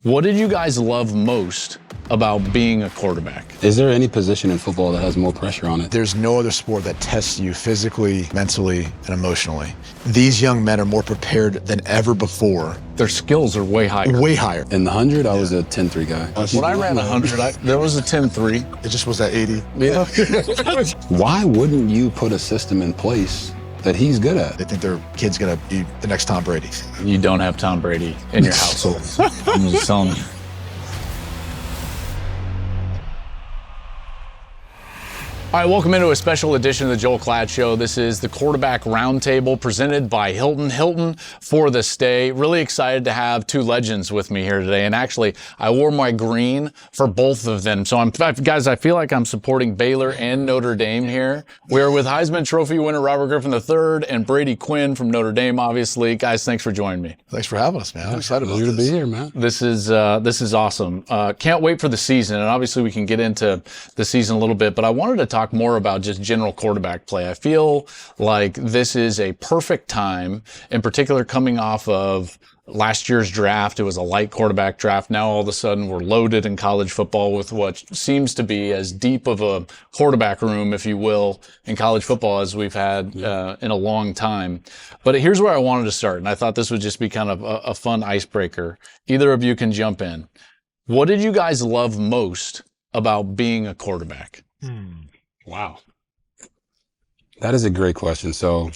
What did you guys love most about being a quarterback? Is there any position in football that has more pressure on it? There's no other sport that tests you physically, mentally, and emotionally. These young men are more prepared than ever before. Their skills are way higher. Way higher. In the 100, I was a 10-3 guy. When I ran 100, there was a 10-3. It just was that 80. Yeah. Why wouldn't you put a system in place that he's good at? They think their kid's gonna be the next Tom Brady. You don't have Tom Brady in your household. I'm just telling you. All right, welcome into a special edition of the Joel Klatt Show. This is the Quarterback Roundtable presented by Hilton. Hilton for the stay. Really excited to have two legends with me here today. And actually, I wore my green for both of them. So, guys, I feel like I'm supporting Baylor and Notre Dame here. We're with Heisman Trophy winner Robert Griffin III and Brady Quinn from Notre Dame, obviously. Guys, thanks for joining me. Thanks for having us, man. I'm excited about Pleasure this. to be here, man. This is awesome. Can't wait for the season, and obviously we can get into the season a little bit, but I wanted to talk more about just general quarterback play. I feel like this is a perfect time, in particular coming off of last year's draft. It was a light quarterback draft. Now all of a sudden we're loaded in college football with what seems to be as deep of a quarterback room, if you will, in college football as we've had in a long time. But here's where I wanted to start, and I thought this would just be kind of a fun icebreaker. Either of you can jump in. What did you guys love most about being a quarterback? Wow. That is a great question. So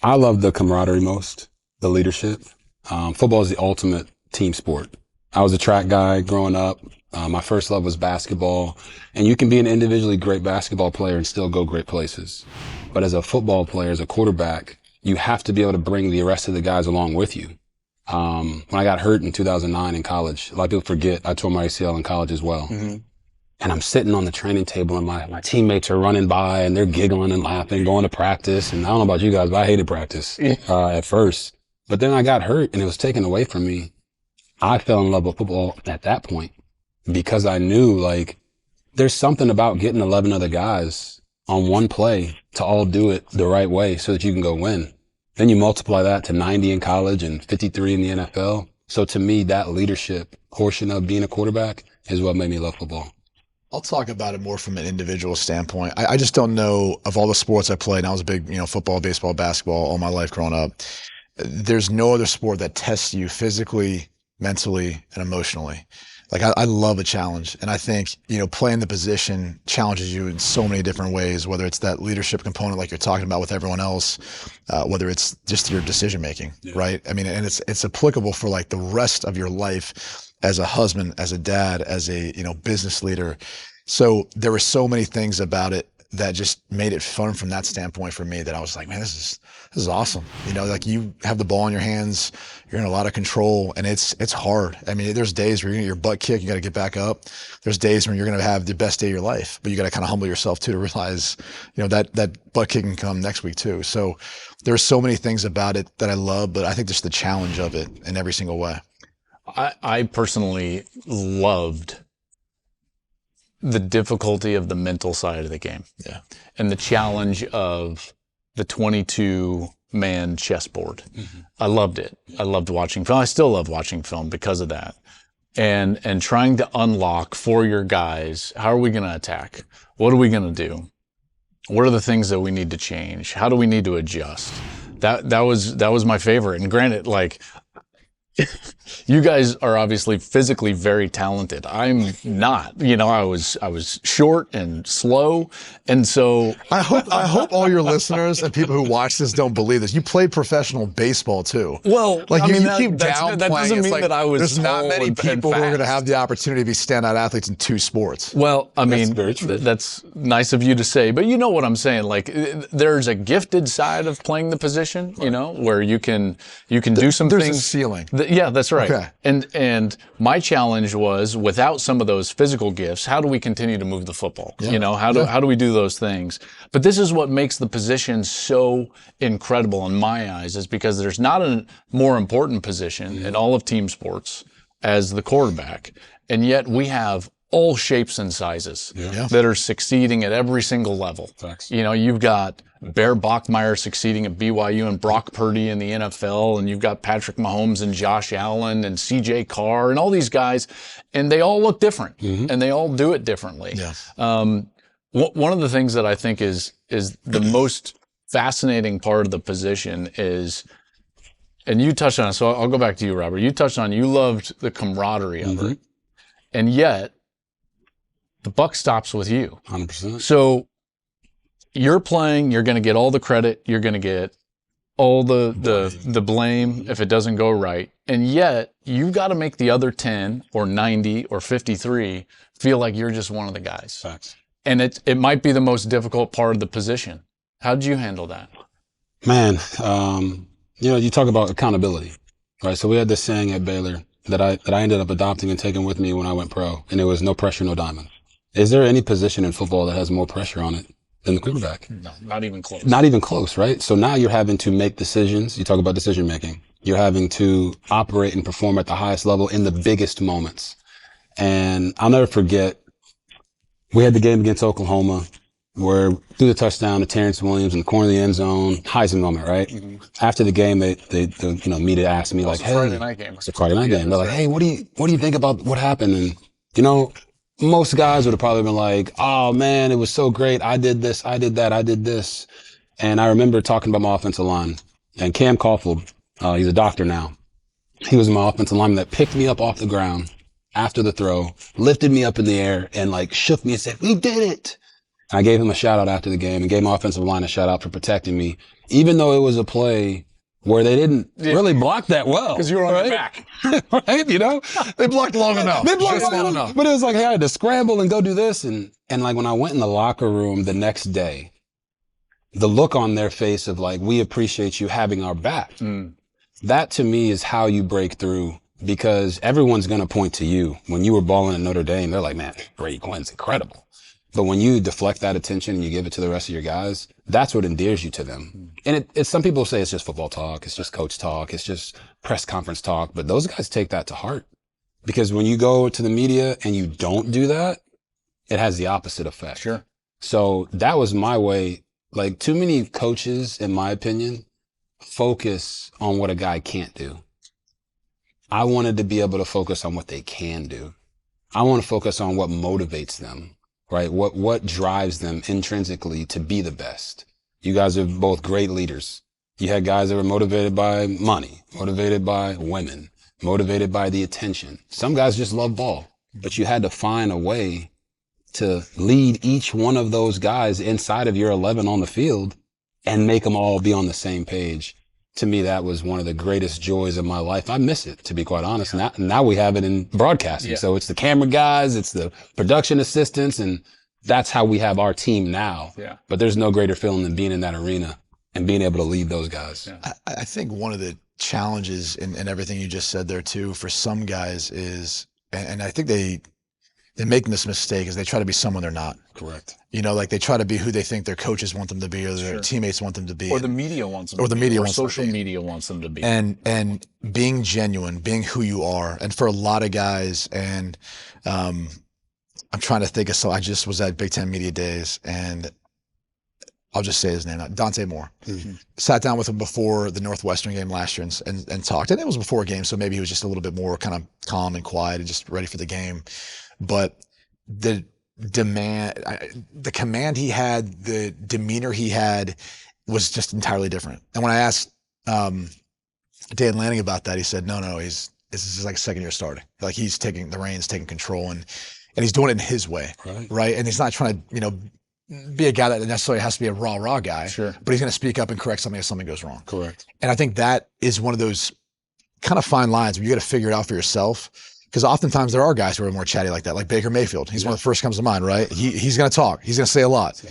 I love the camaraderie most, the leadership. Football is the ultimate team sport. I was a track guy growing up. My first love was basketball. And you can be an individually great basketball player and still go great places. But as a football player, as a quarterback, you have to be able to bring the rest of the guys along with you. When I got hurt in 2009 in college, a lot of people forget I tore my ACL in college as well. Mm-hmm. And I'm sitting on the training table and my teammates are running by and they're giggling and laughing, going to practice. And I don't know about you guys, but I hated practice at first. But then I got hurt and it was taken away from me. I fell in love with football at that point because I knew, like, there's something about getting 11 other guys on one play to all do it the right way so that you can go win. Then you multiply that to 90 in college and 53 in the NFL. So to me, that leadership portion of being a quarterback is what made me love football. I'll talk about it more from an individual standpoint. I just don't know, of all the sports I played, and I was a big, football, baseball, basketball all my life growing up. There's no other sport that tests you physically, mentally, and emotionally. Like, I love a challenge. And I think, playing the position challenges you in so many different ways, whether it's that leadership component like you're talking about with everyone else, whether it's just your decision making, right? I mean, and it's applicable for like the rest of your life as a husband, as a dad, as a, business leader. So there were so many things about it that just made it fun from that standpoint for me that I was like, man, this is awesome. Like, you have the ball in your hands, you're in a lot of control, and it's hard. I mean, there's days where you're gonna get your butt kicked, you got to get back up. There's days when you're going to have the best day of your life, but you got to kind of humble yourself too to realize, that butt kick can come next week too. So there's so many things about it that I love, but I think just the challenge of it in every single way. I personally loved the difficulty of the mental side of the game. Yeah. And the challenge of the 22-man chessboard. Mm-hmm. I loved it. I loved watching film. I still love watching film because of that. And trying to unlock for your guys, how are we going to attack? What are we going to do? What are the things that we need to change? How do we need to adjust? That was my favorite. And granted, like, you guys are obviously physically very talented. I'm not. I was short and slow, and so I hope all your listeners and people who watch this don't believe this. You played professional baseball too. Well, like, I mean, you keep downplaying. that doesn't mean like, that I was. There's not tall many and people who are going to fast. have the opportunity to be standout athletes in two sports. Well, I mean, very true. That's nice of you to say, but you know what I'm saying. Like, there's a gifted side of playing the position, where you can do some there's things. A ceiling. Yeah, that's right. Okay. And my challenge was, without some of those physical gifts, how do we continue to move the football? Yeah. How do we do those things? But this is what makes the position so incredible in my eyes, is because there's not a more important position in all of team sports as the quarterback. And yet we have all shapes and sizes that are succeeding at every single level. Facts. You know, you've got Bear Bachmeier succeeding at BYU and Brock Purdy in the NFL, and you've got Patrick Mahomes and Josh Allen and CJ Carr and all these guys, and they all look different and they all do it differently. One of the things that I think is the most fascinating part of the position is, and you touched on it, so I'll go back to you, Robert. You touched on, you loved the camaraderie of it, and yet the buck stops with you. 100%. So you're playing, you're going to get all the credit, you're going to get all the blame if it doesn't go right, and yet you've got to make the other 10 or 90 or 53 feel like you're just one of the guys. Facts. And it might be the most difficult part of the position. How did you handle that? Man, you know, you talk about accountability, right? So we had this saying at Baylor that I ended up adopting and taking with me when I went pro, and it was no pressure, no diamond. Is there any position in football that has more pressure on it than the quarterback? No, not even close. Not even close, right? So now you're having to make decisions. You talk about decision making. You're having to operate and perform at the highest level in the biggest moments. And I'll never forget, we had the game against Oklahoma where threw the touchdown to Terrence Williams in the corner of the end zone, Heisman moment, right? After the game, they media asked me like, "Hey, Friday night game. It's a Friday night game." They're like, "Hey, what do you think about what happened?" And you know, most guys would have probably been like, "Oh man, it was so great. I did this, I did that, I did this." And I remember talking about my offensive line, and Cam Caulfield, he's a doctor now. He was my offensive lineman that picked me up off the ground after the throw, lifted me up in the air, and like shook me and said, "We did it." And I gave him a shout out after the game and gave my offensive line a shout out for protecting me, even though it was a play where they didn't really block that well. Because you were on your back. Right? You know? They blocked long enough. They blocked Just long enough. But it was like, hey, I had to scramble and go do this. And like when I went in the locker room the next day, the look on their face of like, we appreciate you having our back. That to me is how you break through, because everyone's going to point to you. When you were balling at Notre Dame, they're like, man, Brady Quinn's incredible. But when you deflect that attention and you give it to the rest of your guys, that's what endears you to them. And it's some people say it's just football talk, it's just coach talk, it's just press conference talk, but those guys take that to heart. Because when you go to the media and you don't do that, it has the opposite effect. Sure. So that was my way. Like, too many coaches, in my opinion, focus on what a guy can't do. I wanted to be able to focus on what they can do. I want to focus on what motivates them. Right? What drives them intrinsically to be the best? You guys are both great leaders. You had guys that were motivated by money, motivated by women, motivated by the attention. Some guys just love ball, but you had to find a way to lead each one of those guys inside of your 11 on the field and make them all be on the same page. To me, that was one of the greatest joys of my life. I miss it, to be quite honest. Now we have it in broadcasting. So it's the camera guys, it's the production assistants, and that's how we have our team now. But there's no greater feeling than being in that arena and being able to lead those guys. I think one of the challenges in everything you just said there too, for some guys is, and I think they make this mistake, is they try to be someone they're not. Correct. You know, like they try to be who they think their coaches want them to be, or their teammates want them to be. Or the media wants them to be. Or the media wants them to be. Social media wants them to be. And being genuine, being who you are. And for a lot of guys, and I'm trying to think of, so I just was at Big Ten Media Days, and I'll just say his name, Dante Moore. Sat down with him before the Northwestern game last year and talked. And it was before a game, so maybe he was just a little bit more kind of calm and quiet and just ready for the game. But the command he had, the demeanor he had was just entirely different. And when I asked Dan Lanning about that, he said, no, this is like a second year starting. Like he's taking the reins, taking control, and he's doing it in his way, right? And he's not trying to, be a guy that necessarily has to be a raw guy, but he's going to speak up and correct something if something goes wrong. Correct. And I think that is one of those kind of fine lines where you got to figure it out for yourself. Because oftentimes there are guys who are more chatty like that, like Baker Mayfield. He's one of the first comes to mind, right? He's going to talk. He's going to say a lot.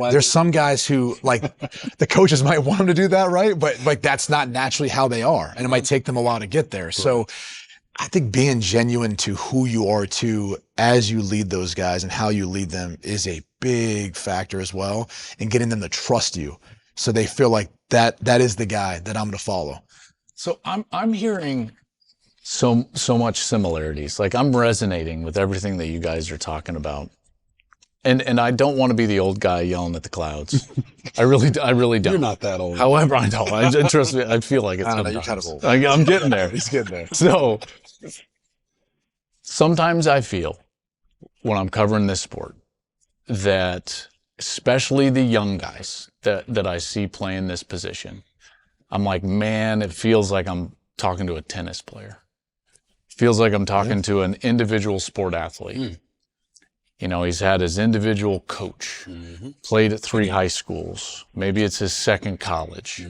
There's some guys who, like, the coaches might want them to do that, right? But like that's not naturally how they are, and it might take them a while to get there. So I think being genuine to who you are too, as you lead those guys and how you lead them, is a big factor as well, and getting them to trust you, so they feel like that is the guy that I'm going to follow. So I'm hearing so much similarities. Like, I'm resonating with everything that you guys are talking about. And I don't want to be the old guy yelling at the clouds. I really don't. You're not that old. However, I don't. Trust me, I feel like it's I don't know, you're sometimes. kind of old. I'm getting there. He's getting there. So sometimes I feel when I'm covering this sport that, especially the young guys that I see playing this position, I'm like, man, it feels like I'm talking to a tennis player. Feels like I'm talking to an individual sport athlete. You know, he's had his individual coach, played at 3 high schools. Maybe it's his second college,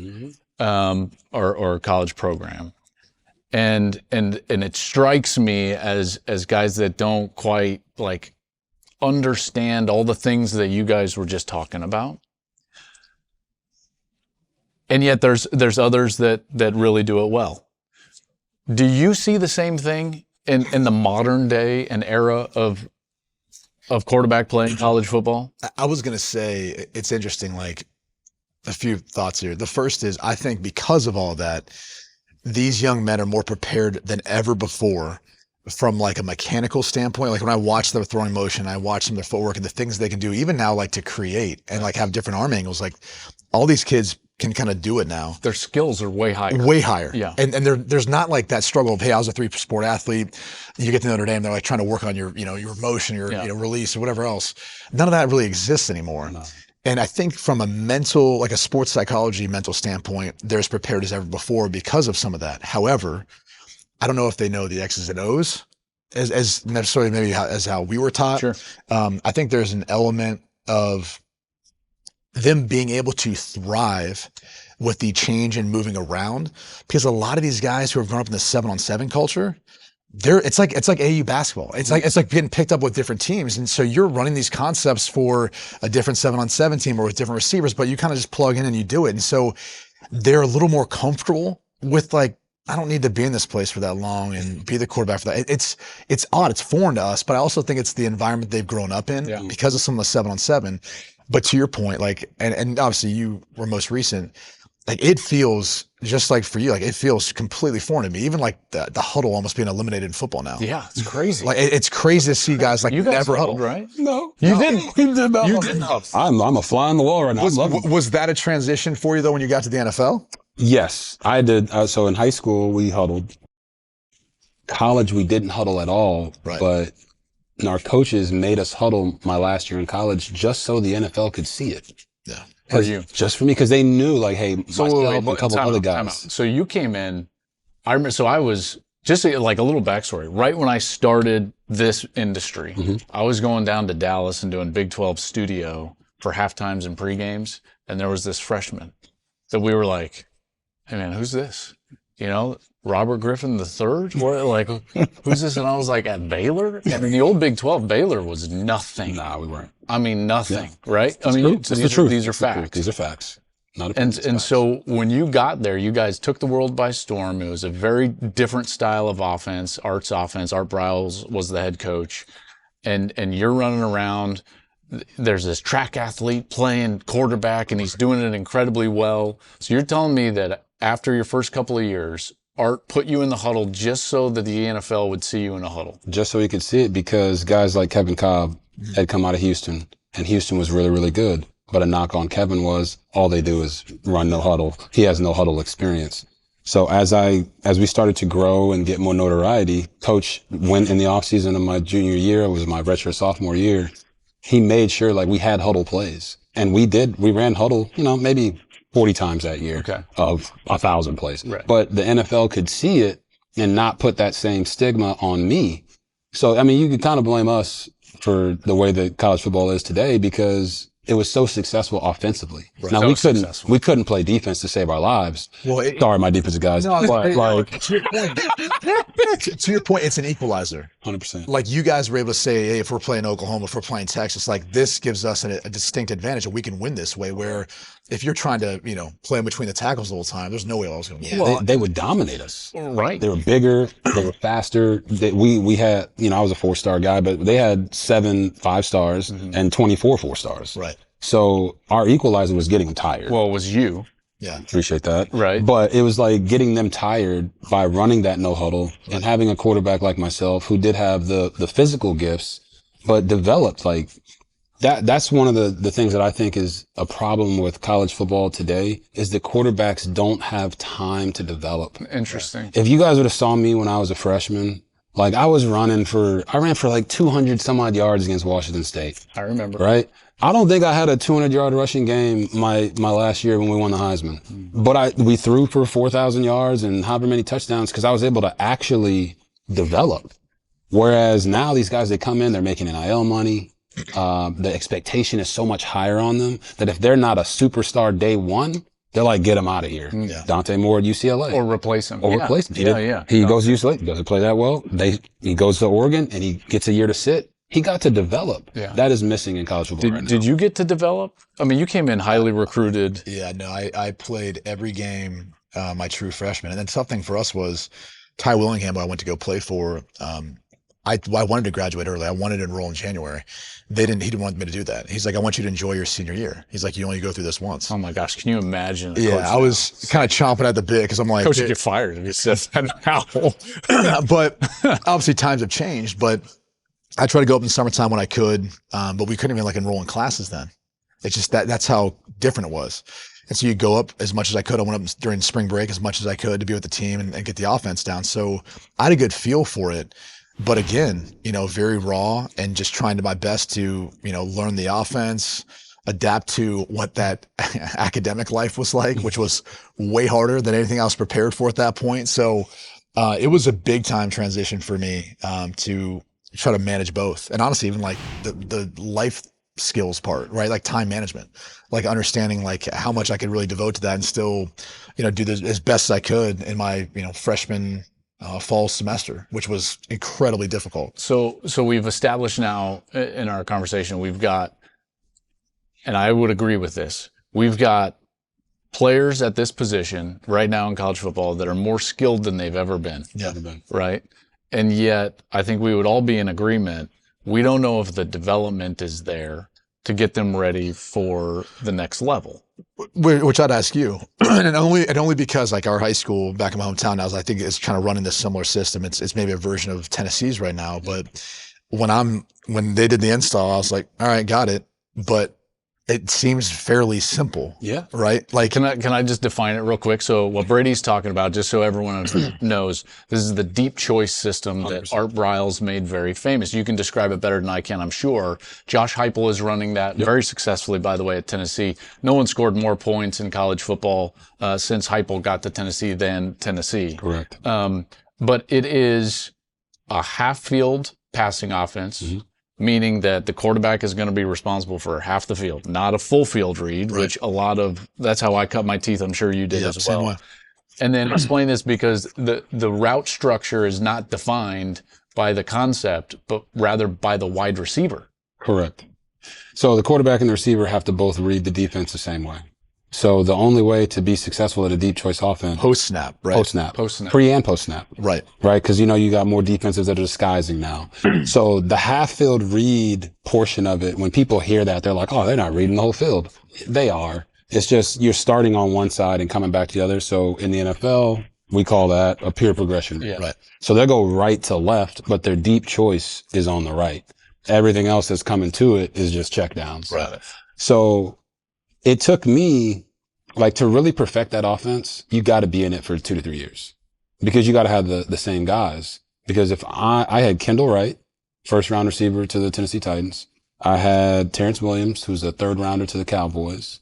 or college program. And it strikes me as guys that don't quite like understand all the things that you guys were just talking about. And yet there's others that really do it well. Do you see the same thing in the modern day and era of quarterback play in college football? I was going to say, it's interesting, like a few thoughts here. The first is, I think because of all that, these young men are more prepared than ever before from like a mechanical standpoint. Like when I watch their throwing motion, I watch some of their footwork and the things they can do, even now, like to create and like have different arm angles. Like all these kids can kind of do it now. Their skills are way higher. Way higher. Yeah. And there's not like that struggle of, hey, I was a 3-sport athlete. You get to Notre Dame, they're like trying to work on your motion, your release or whatever else. None of that really exists anymore. No. And I think from a mental, like a sports psychology mental standpoint, they're as prepared as ever before because of some of that. However, I don't know if they know the X's and O's as necessarily maybe as how we were taught. Sure. I think there's an element of them being able to thrive with the change and moving around, because a lot of these guys who have grown up in the 7-on-7 culture, it's like AU basketball. It's like getting picked up with different teams. And so you're running these concepts for a different 7-on-7 team or with different receivers, but you kind of just plug in and you do it. And so they're a little more comfortable with like, I don't need to be in this place for that long and be the quarterback for that. It's odd. It's foreign to us, but I also think it's the environment they've grown up in because of some of the 7-on-7. But to your point, like, and obviously you were most recent, like it feels just like for you, like it feels completely foreign to me. Even like the huddle almost being eliminated in football now. Yeah, it's crazy. Like it's crazy to see guys like you guys never huddled, huddle. right? No, you didn't. You didn't. I'm a fly on the wall right now. Was that a transition for you though when you got to the NFL? Yes, I did. So in high school we huddled. College we didn't huddle at all. Right. But our coaches made us huddle my last year in college just so the NFL could see it. Yeah. For you. Just for me, because they knew, like, hey, So myself and a couple other guys. So you came in, I remember, so I was, just like a little backstory, right when I started this industry, I was going down to Dallas and doing Big 12 studio for halftimes and pregames, and there was this freshman that we were like, hey man, who's this? You know, Robert Griffin III? What, like, who's this? And I was like, at Baylor? And in the old Big 12, Baylor was nothing. Nah, we weren't. I mean, nothing, Yeah. right? It's I mean, true. It's the truth. These are facts. These are facts. Not And facts. so when you got there, you guys took the world by storm. It was a very different style of offense, Art's offense. Art Briles was the head coach. And you're running around. There's this track athlete playing quarterback, and he's doing it incredibly well. So you're telling me that after your first couple of years, Art put you in the huddle just so that the NFL would see you in a huddle? Just so he could see it, because guys like Kevin Cobb had come out of Houston, and Houston was really, really good. But a knock on Kevin was all they do is run no huddle. He has no huddle experience. So as we started to grow and get more notoriety, Coach went in the offseason of my junior year, it was my redshirt sophomore year, he made sure like we had huddle plays. And we ran huddle, maybe 40 times that year of 1,000 plays. Right. But the NFL could see it and not put that same stigma on me. So, I mean, you could kind of blame us for the way that college football is today, because it was so successful offensively. Right. Now we couldn't play defense to save our lives. Well, sorry, my defensive guys. No, to your point, it's an equalizer. 100%. Like you guys were able to say, hey, if we're playing Oklahoma, if we're playing Texas, like this gives us a distinct advantage, and we can win this way. Where if you're trying to, play in between the tackles the whole time, there's no way I was going to win. Well, they would dominate us. Right. They were bigger. They were faster. We had, I was a 4-star guy, but they had 7 5-stars and 24 4-stars. Right. So our equalizer was getting them tired. Well, it was you. Yeah. Appreciate that. Right. But it was like getting them tired by running that no huddle and having a quarterback like myself who did have the physical gifts, but developed like that. That's one of the things that I think is a problem with college football today is the quarterbacks don't have time to develop. Interesting. If you guys would have saw me when I was a freshman, like I ran for like 200 some odd yards against Washington State. I remember. Right? I don't think I had a 200-yard rushing game my last year when we won the Heisman. But we threw for 4,000 yards and however many touchdowns because I was able to actually develop. Whereas now these guys, they come in, they're making NIL money. The expectation is so much higher on them that if they're not a superstar day one, they're like, get him out of here. Yeah. Dante Moore at UCLA. Or replace him. Replace him. He goes to UCLA, doesn't play that well. He goes to Oregon and he gets a year to sit. He got to develop. Yeah. That is missing in college football right now. Did you get to develop? I mean, you came in highly recruited. Yeah, no, I played every game my true freshman. And then something for us was Ty Willingham, who I went to go play for. I wanted to graduate early. I wanted to enroll in January. He didn't want me to do that. He's like, I want you to enjoy your senior year. He's like, you only go through this once. Oh my gosh, can you imagine? Yeah, I was kind of chomping at the bit because I'm like, Coach would get fired if he says that now. But obviously times have changed. But I tried to go up in the summertime when I could, but we couldn't even like enroll in classes then. It's just that's how different it was. And so you go up as much as I could. I went up during spring break as much as I could to be with the team and get the offense down. So I had a good feel for it. But again, very raw and just trying to my best to, learn the offense, adapt to what that academic life was like, which was way harder than anything I was prepared for at that point. So it was a big time transition for me to try to manage both. And honestly, even like the life skills part, right? Like time management, like understanding like how much I could really devote to that and still, do this as best as I could in my, freshman fall semester, which was incredibly difficult. So we've established now in our conversation, we've got, and I would agree with this, we've got players at this position right now in college football that are more skilled than they've ever been. Yeah. Right? And yet, I think we would all be in agreement. We don't know if the development is there to get them ready for the next level. Which I'd ask you, and only because like our high school back in my hometown now, I think is kind of running this similar system. It's maybe a version of Tennessee's right now, but when they did the install, I was like, all right, got it. But it seems fairly simple. Yeah. Right. Like, can I just define it real quick? So what Brady's talking about, just so everyone knows, this is the deep choice system 100%. That Art Briles made very famous. You can describe it better than I can, I'm sure. Josh Heupel is running that very successfully, by the way, at Tennessee. No one scored more points in college football since Heupel got to Tennessee than Tennessee. Correct. But it is a half-field passing offense. Mm-hmm. Meaning that the quarterback is going to be responsible for half the field, not a full field read, right. Which that's how I cut my teeth. I'm sure you did as well. Way. And then explain this because the route structure is not defined by the concept, but rather by the wide receiver. Correct. So the quarterback and the receiver have to both read the defense the same way. So the only way to be successful at a deep choice offense. Post-snap, right? Post-snap. Pre and post-snap. Right. Right? Because, you got more defensives that are disguising now. So the half-field read portion of it, when people hear that, they're like, oh, they're not reading the whole field. They are. It's just you're starting on one side and coming back to the other. So in the NFL, we call that a pure progression. Yeah. Right. So they'll go right to left, but their deep choice is on the right. Everything else that's coming to it is just checkdowns. Right. So it took me, to really perfect that offense, you got to be in it for 2 to 3 years because you got to have the same guys. Because if I had Kendall Wright, first round receiver to the Tennessee Titans. I had Terrence Williams, who's a third rounder to the Cowboys.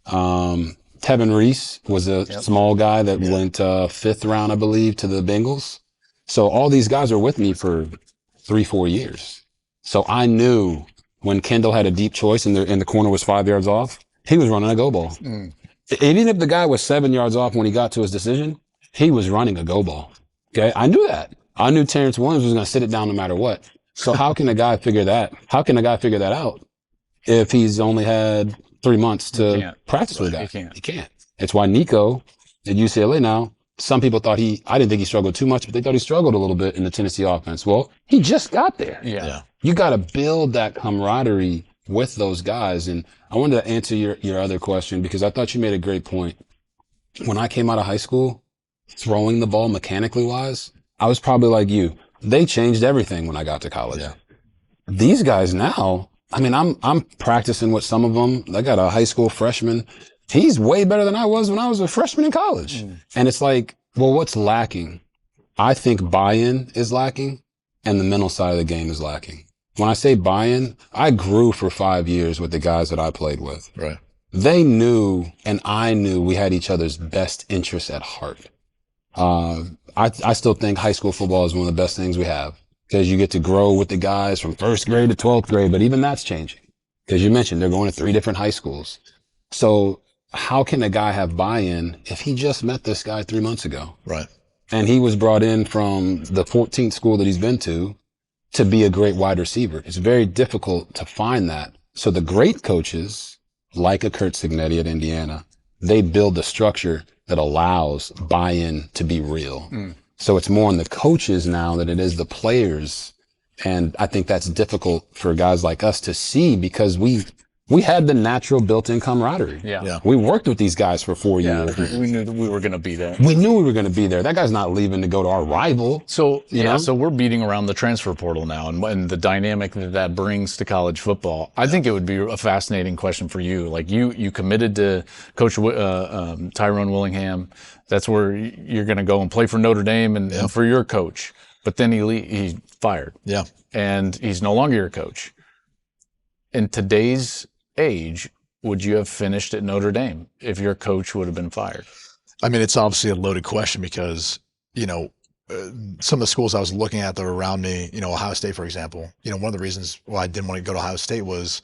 Tevin Reese was a small guy that went 5th round, I believe, to the Bengals. So all these guys are with me for 3-4 years. So I knew when Kendall had a deep choice and the corner was 5 yards off, he was running a go ball. Even if the guy was 7 yards off when he got to his decision, he was running a go ball. Okay. I knew that. I knew Terrence Williams was going to sit it down no matter what. So how can a guy figure that? How can a guy figure that out if he's only had 3 months to practice with that? He can't. It's why Nico at UCLA now, some people thought I didn't think he struggled too much, but they thought he struggled a little bit in the Tennessee offense. Well, he just got there. Yeah. You got to build that camaraderie with those guys. And I wanted to answer your other question because I thought you made a great point. when I came out of high school, throwing the ball mechanically wise, I was probably like you. They changed everything when I got to college. Yeah. These guys now, I mean, I'm practicing with some of them. I got a high school freshman. He's way better than I was when I was a freshman in college. And it's like, well, what's lacking? I think buy-in is lacking and the mental side of the game is lacking. When I say buy-in, I grew for 5 years with the guys that I played with. Right. They knew and I knew we had each other's best interests at heart. I still think high school football is one of the best things we have because you get to grow with the guys from 1st grade to 12th grade, but even that's changing because you mentioned they're going to 3 different high schools. So how can a guy have buy-in if he just met this guy 3 months ago? Right. And he was brought in from the 14th school that he's been to be a great wide receiver. It's very difficult to find that. So the great coaches, like a Kurt Signetti at Indiana, they build the structure that allows buy-in to be real. So it's more on the coaches now than it is the players. And I think that's difficult for guys like us to see because we had the natural built-in camaraderie. Yeah. We worked with these guys for 4 years. We knew that we were going to be there. We knew we were going to be there. That guy's not leaving to go to our rival. So, You know? so we're beating around the transfer portal now and the dynamic that brings to college football. I think it would be a fascinating question for you. Like you committed to Coach Tyrone Willingham. That's where you're going to go and play for Notre Dame and for your coach. But then he fired. Yeah. And he's no longer your coach. In today's age, would you have finished at Notre Dame if your coach would have been fired? I mean, it's obviously a loaded question because, some of the schools I was looking at that were around me, Ohio State, for example, one of the reasons why I didn't want to go to Ohio State was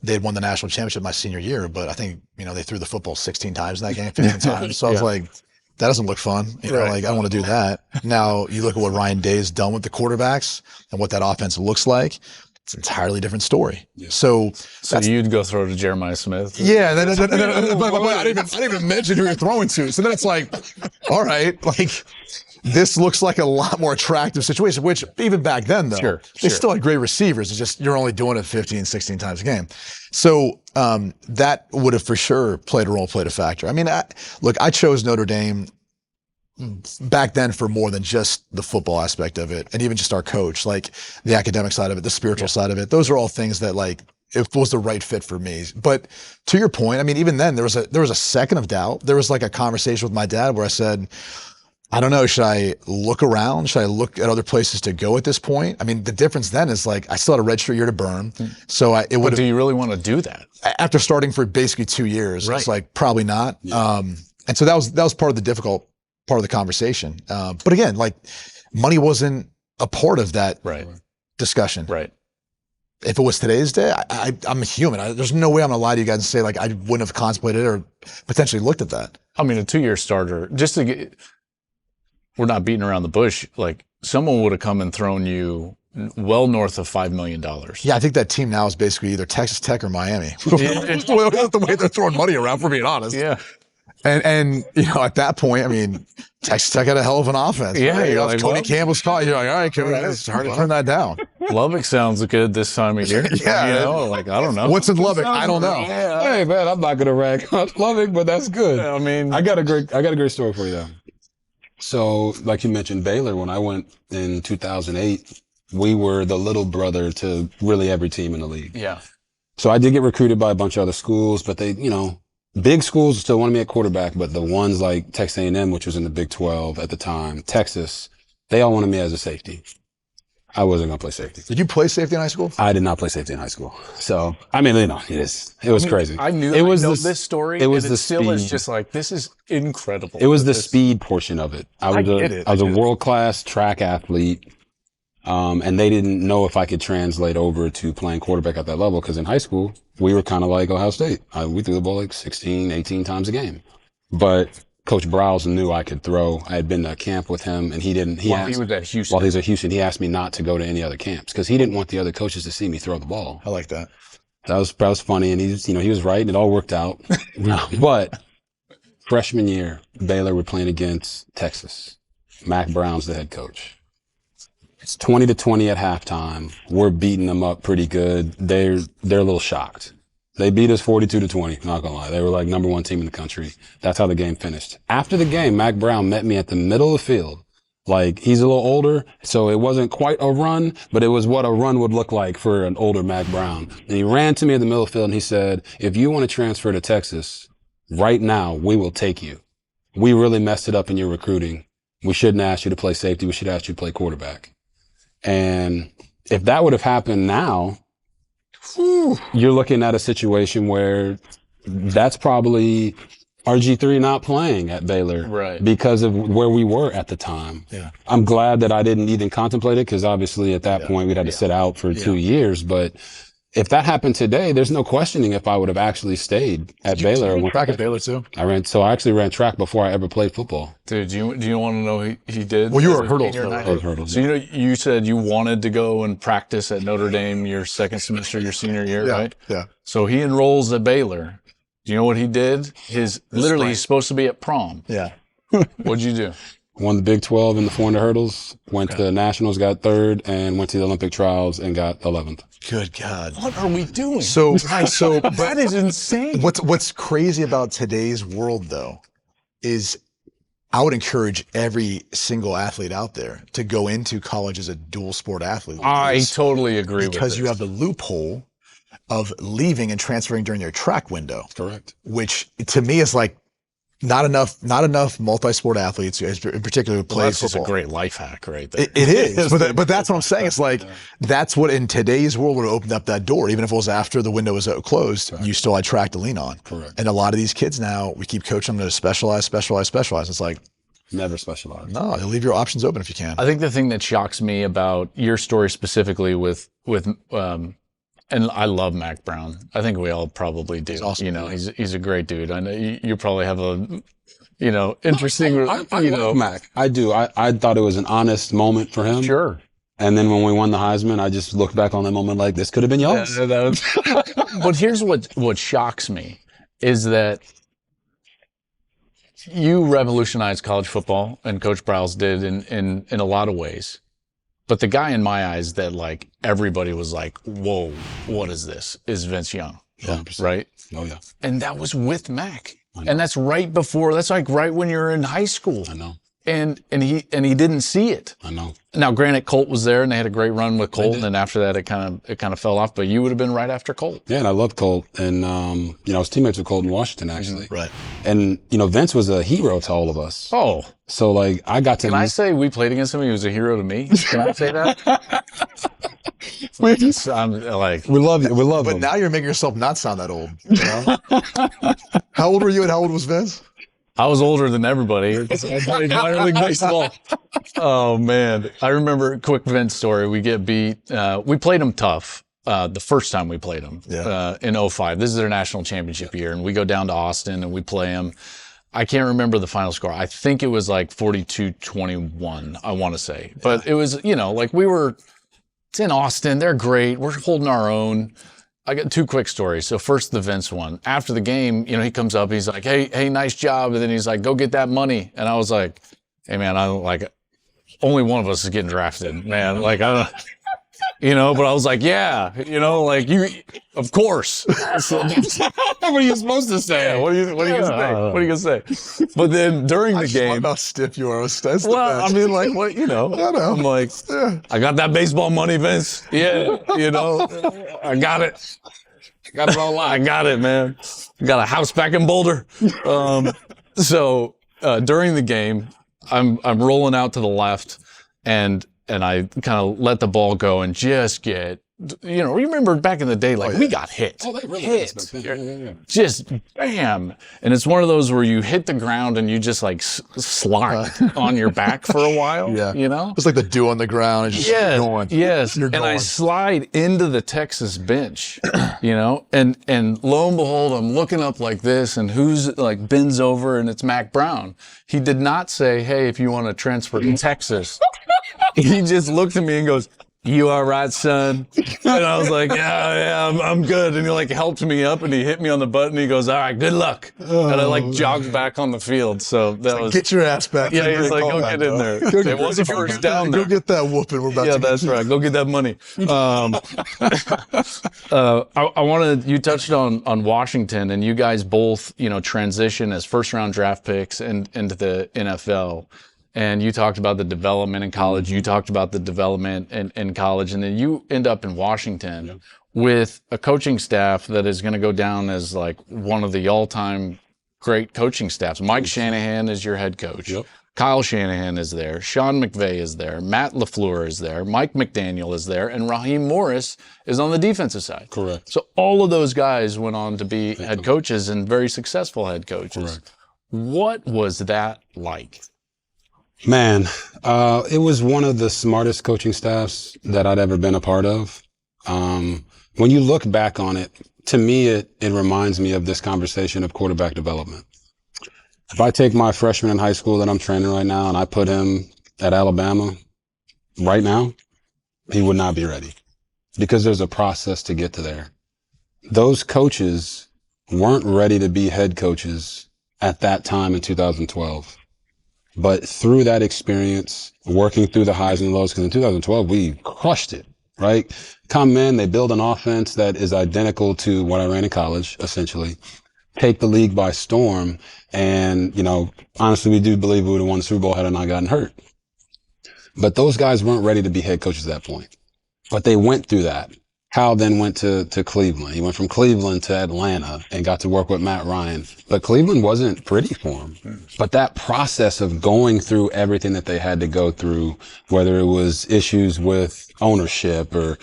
they had won the national championship my senior year, but I think, they threw the football 16 times in that game, 15 times. So I was like, that doesn't look fun. I don't want to do that. Now you look at what Ryan Day's done with the quarterbacks and what that offense looks like. It's an entirely different story. Yeah. So you'd go throw to Jeremiah Smith. Yeah. But I didn't even mention who you're throwing to. So then it's like, all right, like this looks like a lot more attractive situation, which even back then though, they still had great receivers. It's just, you're only doing it 15, 16 times a game. So, that would have for sure played a factor. I mean, I chose Notre Dame back then for more than just the football aspect of it and even just our coach, like the academic side of it, the spiritual side of it. Those are all things that like it was the right fit for me. But to your point, I mean, even then there was a second of doubt. There was like a conversation with my dad where I said, I don't know, should I look around? Should I look at other places to go at this point? I mean, the difference then is like I still had a redshirt year to burn. So it would. Do you really want to do that? After starting for basically 2 years, it's like probably not. Yeah. And so that was part of the difficult part of the conversation. But again, like money wasn't a part of that discussion. Right. If it was today's day, I'm a human. There's no way I'm gonna lie to you guys and say like I wouldn't have contemplated it or potentially looked at that. I mean, a 2-year starter, just to get, we're not beating around the bush. Like someone would have come and thrown you well north of $5 million. Yeah, I think that team now is basically either Texas Tech or Miami. The way they're throwing money around, for being honest. Yeah. And at that point, I mean, Texas Tech had a hell of an offense. Yeah, right? you're like, Tony Campbell's call. You're like, all right, it's hard to turn that down. Lubbock sounds good this time of year. Yeah, like I don't know. What's in Lubbock? I don't know. Yeah. Hey man, I'm not gonna rag on Lubbock, but that's good. I mean, I got a great story for you though. So, like you mentioned, Baylor. When I went in 2008, we were the little brother to really every team in the league. Yeah. So I did get recruited by a bunch of other schools, but they, big schools still wanted me at quarterback, but the ones like Texas A&M, which was in the Big 12 at the time, Texas, they all wanted me as a safety. I wasn't going to play safety. Did you play safety in high school? I did not play safety in high school. So, I mean, it was crazy. I know this story. It was still is just like, this is incredible. It was the speed portion of it. I was a world-class track athlete. And they didn't know if I could translate over to playing quarterback at that level. Cause in high school, we were kind of like Ohio State. We threw the ball like 16, 18 times a game, but Coach Browse knew I could throw. I had been to camp with him and he didn't, While he was at Houston. While he was at Houston, he asked me not to go to any other camps cause he didn't want the other coaches to see me throw the ball. I like that. That was funny. And he was right and it all worked out. But freshman year, Baylor were playing against Texas. Mack Brown's the head coach. It's 20-20 at halftime. We're beating them up pretty good. They're a little shocked. They beat us 42-20, not gonna lie. They were like number 1 team in the country. That's how the game finished. After the game, Mack Brown met me at the middle of the field. Like, he's a little older, so it wasn't quite a run, but it was what a run would look like for an older Mack Brown. And he ran to me in the middle of the field and he said, if you want to transfer to Texas, right now, we will take you. We really messed it up in your recruiting. We shouldn't ask you to play safety. We should ask you to play quarterback. And if that would have happened now, you're looking at a situation where that's probably RG3 not playing at Baylor because of where we were at the time. Yeah. I'm glad that I didn't even contemplate it because obviously at that point we'd had to sit out for 2 years. But if that happened today, there's no questioning if I would have actually stayed at Baylor. You track at Baylor too? I actually ran track before I ever played football. Dude, do you want to know he did? Well, you were hurdles. So you said you wanted to go and practice at Notre Dame your second semester, your senior year, right? Yeah. So he enrolls at Baylor. Do you know what he did? He's supposed to be at prom. Yeah. What'd you do? Won the Big 12 in the 400 hurdles, went to the Nationals, got 3rd, and went to the Olympic trials and got 11th. Good God. What are we doing? So that is insane. What's crazy about today's world, though, is I would encourage every single athlete out there to go into college as a dual sport athlete. I totally agree with because this. you have the loophole of leaving and transferring during your track window. Correct. Which to me is like not enough multi-sport athletes, in particular, who play that's football. just a great life hack right there. It is, but that's what I'm saying. It's like that's what in today's world would have opened up that door. Even if it was after the window was closed, you still had track to lean on. Correct. And a lot of these kids now, we keep coaching them to specialize. It's like never specialize. No, you leave your options open if you can. I think the thing that shocks me about your story specifically with and I love Mack Brown. I think we all probably do. He's awesome. You know, he's a great dude. I know you probably have a, interesting. I love Mack. I do. I thought it was an honest moment for him. Sure. And then when we won the Heisman, I just looked back on that moment like this could have been yours. But here's what shocks me is that you revolutionized college football, and Coach Bryce did in a lot of ways. But the guy in my eyes that like everybody was like, whoa, what is this? Is Vince Young. 100%. Right? Oh, yeah. And that was with Mack. And that's like right when you're in high school. I know. And he didn't see it. I know. Now, granted, Colt was there, and they had a great run with Colt, and then after that, it kind of fell off. But you would have been right after Colt. Yeah, and I loved Colt, and I was teammates with Colt in Washington actually. Right. And Vince was a hero to all of us. Oh, so like I got to. Can I say we played against him? He was a hero to me. Can I say that? I'm like, we love you. We love him. But now you're making yourself not sound that old. How old were you, and how old was Vince? I was older than everybody. I played minor league baseball. Oh, man. I remember a quick Vince story. We get beat. We played them tough the first time we played them in 05. This is their national championship year. And we go down to Austin and we play them. I can't remember the final score. I think it was like 42-21, I want to say. But it was, it's in Austin. They're great. We're holding our own. I got 2 quick stories. So first, the Vince one. After the game, he comes up, he's like, hey, nice job. And then he's like, go get that money. And I was like, hey, man, I don't like, only one of us is getting drafted, man. Like, I don't, but I was like, yeah, of course. So, what are you supposed to say? What are you going to say? But then during the game. How stiff you are. Well, I mean, like, what, I know. I'm like, I got that baseball money, Vince. Yeah, I got it. I got it all out. I got it, man. I got a house back in Boulder. So during the game, I'm rolling out to the left, and I kind of let the ball go and just get, remember back in the day, we got hit. Oh, they really hit. Yeah. Just bam. And it's one of those where you hit the ground and you just like slide on your back for a while. Yeah. It's like the dew on the ground. It's just going. Yes. You're and going. I slide into the Texas bench, and lo and behold, I'm looking up like this, and who's like bends over, and it's Mack Brown. He did not say, hey, if you want to transfer to Texas. He just looked at me and goes, "You all right, son?" And I was like, yeah, I'm good. And he like helped me up and he hit me on the butt and he goes, "All right, good luck." And I like jogged back on the field. So that was, get your ass back. yeah, he's like, "Go get in there." It was a first down there. Go get that whooping. We're about to That's right. Go get that money. I wanted, you touched on Washington, and you guys both, transition as first round draft picks into the NFL. And you talked about the development in college. You talked about the development in college. And then you end up in Washington with a coaching staff that is going to go down as like one of the all-time great coaching staffs. Mike Shanahan is your head coach. Yep. Kyle Shanahan is there. Sean McVay is there. Matt LaFleur is there. Mike McDaniel is there. And Raheem Morris is on the defensive side. Correct. So all of those guys went on to be head coaches and very successful head coaches. Correct. What was that like? Man, it was one of the smartest coaching staffs that I'd ever been a part of. When you look back on it, to me, it reminds me of this conversation of quarterback development. If I take my freshman in high school that I'm training right now and I put him at Alabama right now, he would not be ready because there's a process to get to there. Those coaches weren't ready to be head coaches at that time in 2012. But through that experience, working through the highs and lows, because in 2012, we crushed it, right? Come in, they build an offense that is identical to what I ran in college, essentially. Take the league by storm. And, honestly, we do believe we would have won the Super Bowl had I not gotten hurt. But those guys weren't ready to be head coaches at that point. But they went through that. Kyle then went to Cleveland. He went from Cleveland to Atlanta and got to work with Matt Ryan. But Cleveland wasn't pretty for him. But that process of going through everything that they had to go through, whether it was issues with ownership or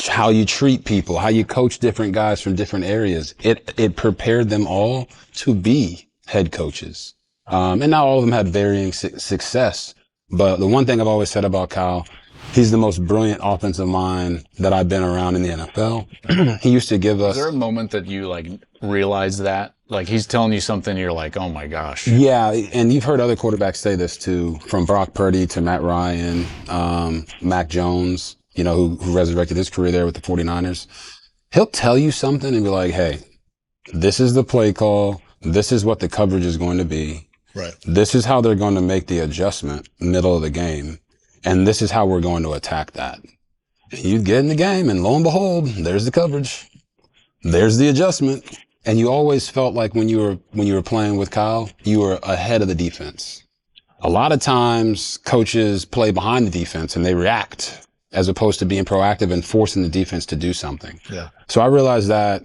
how you treat people, how you coach different guys from different areas, it prepared them all to be head coaches. And not all of them had varying success. But the one thing I've always said about Kyle, he's the most brilliant offensive mind that I've been around in the NFL. He used to give us... Is there a moment that you realize that? Like he's telling you something, you're like, oh my gosh. Yeah, and you've heard other quarterbacks say this too, from Brock Purdy to Matt Ryan, Mac Jones, who resurrected his career there with the 49ers. He'll tell you something and be like, hey, this is the play call. This is what the coverage is going to be. Right. This is how they're going to make the adjustment middle of the game. And this is how we're going to attack that. And you get in the game and lo and behold, there's the coverage. There's the adjustment. And you always felt like when you were playing with Kyle, you were ahead of the defense. A lot of times coaches play behind the defense and they react as opposed to being proactive and forcing the defense to do something. Yeah. So I realized that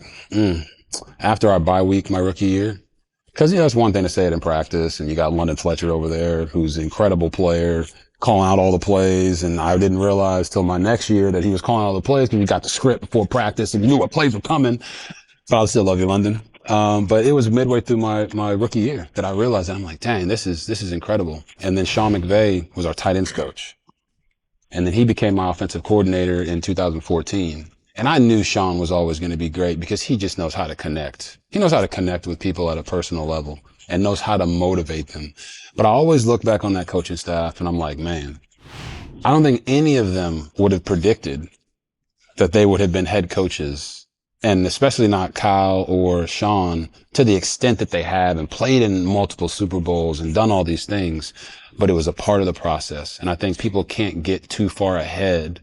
after our bye week, my rookie year, because it's one thing to say it in practice and you got London Fletcher over there who's an incredible player, calling out all the plays, and I didn't realize till my next year that he was calling out all the plays because we got the script before practice and you knew what plays were coming. But I still love you, London. But it was midway through my rookie year that I realized that I'm like, dang, this is incredible. And then Sean McVay was our tight ends coach. And then he became my offensive coordinator in 2014. And I knew Sean was always going to be great because he just knows how to connect. He knows how to connect with people at a personal level and knows how to motivate them. But I always look back on that coaching staff and I'm like, man, I don't think any of them would have predicted that they would have been head coaches, and especially not Kyle or Sean, to the extent that they have and played in multiple Super Bowls and done all these things. But it was a part of the process. And I think people can't get too far ahead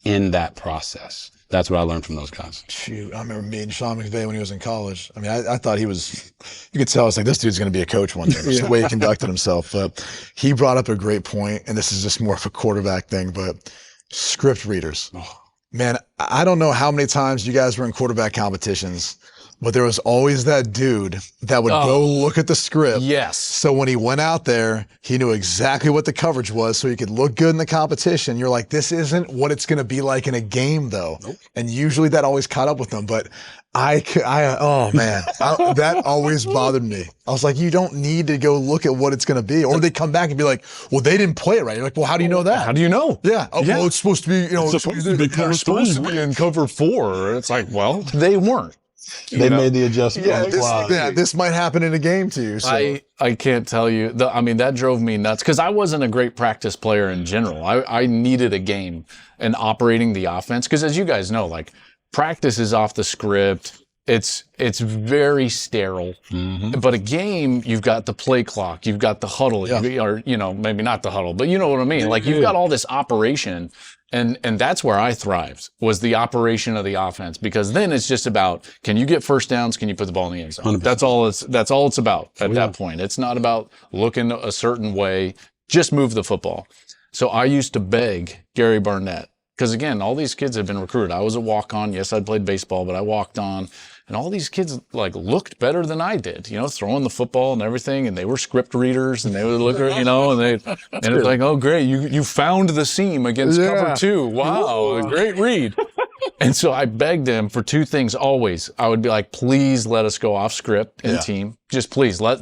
in that process. That's what I learned from those guys. Shoot, I remember meeting Sean McVay when he was in college. I mean, I thought he was, you could tell, I was like, this dude's going to be a coach one day. Just the way he conducted himself. But he brought up a great point, and this is just more of a quarterback thing, but script readers. Oh. Man, I don't know how many times you guys were in quarterback competitions, but there was always that dude that would go look at the script. Yes. So when he went out there, he knew exactly what the coverage was so he could look good in the competition. You're like, this isn't what it's going to be like in a game, though. Nope. And usually that always caught up with them. But oh, man, that always bothered me. I was like, you don't need to go look at what it's going to be. Or they come back and be like, well, they didn't play it right. You're like, well, how do you know that? How do you know? Yeah. Oh, well, it's supposed to be, it's supposed to be in cover 4. It's like, well, they weren't. They made the adjustment on the fly. This might happen in a game to you. So. I can't tell you. That drove me nuts because I wasn't a great practice player in general. I needed a game and operating the offense because, as you guys know, like practice is off the script. It's very sterile. Mm-hmm. But a game, you've got the play clock, you've got the huddle, or maybe not the huddle, but you know what I mean. Like you've got all this operation. And that's where I thrived, was the operation of the offense, because then it's just about, can you get first downs? Can you put the ball in the end zone? 100%. That's all it's about at that point. It's not about looking a certain way, just move the football. So I used to beg Gary Barnett, because again, all these kids have been recruited. I was a walk-on. Yes, I played baseball, but I walked on. And all these kids like looked better than I did, throwing the football and everything. And they were script readers, and they would look, and it was like, oh, great, you found the seam against cover 2. Wow, great read. And so I begged them for 2 things always. I would be like, please let us go off script in team. Just please, let's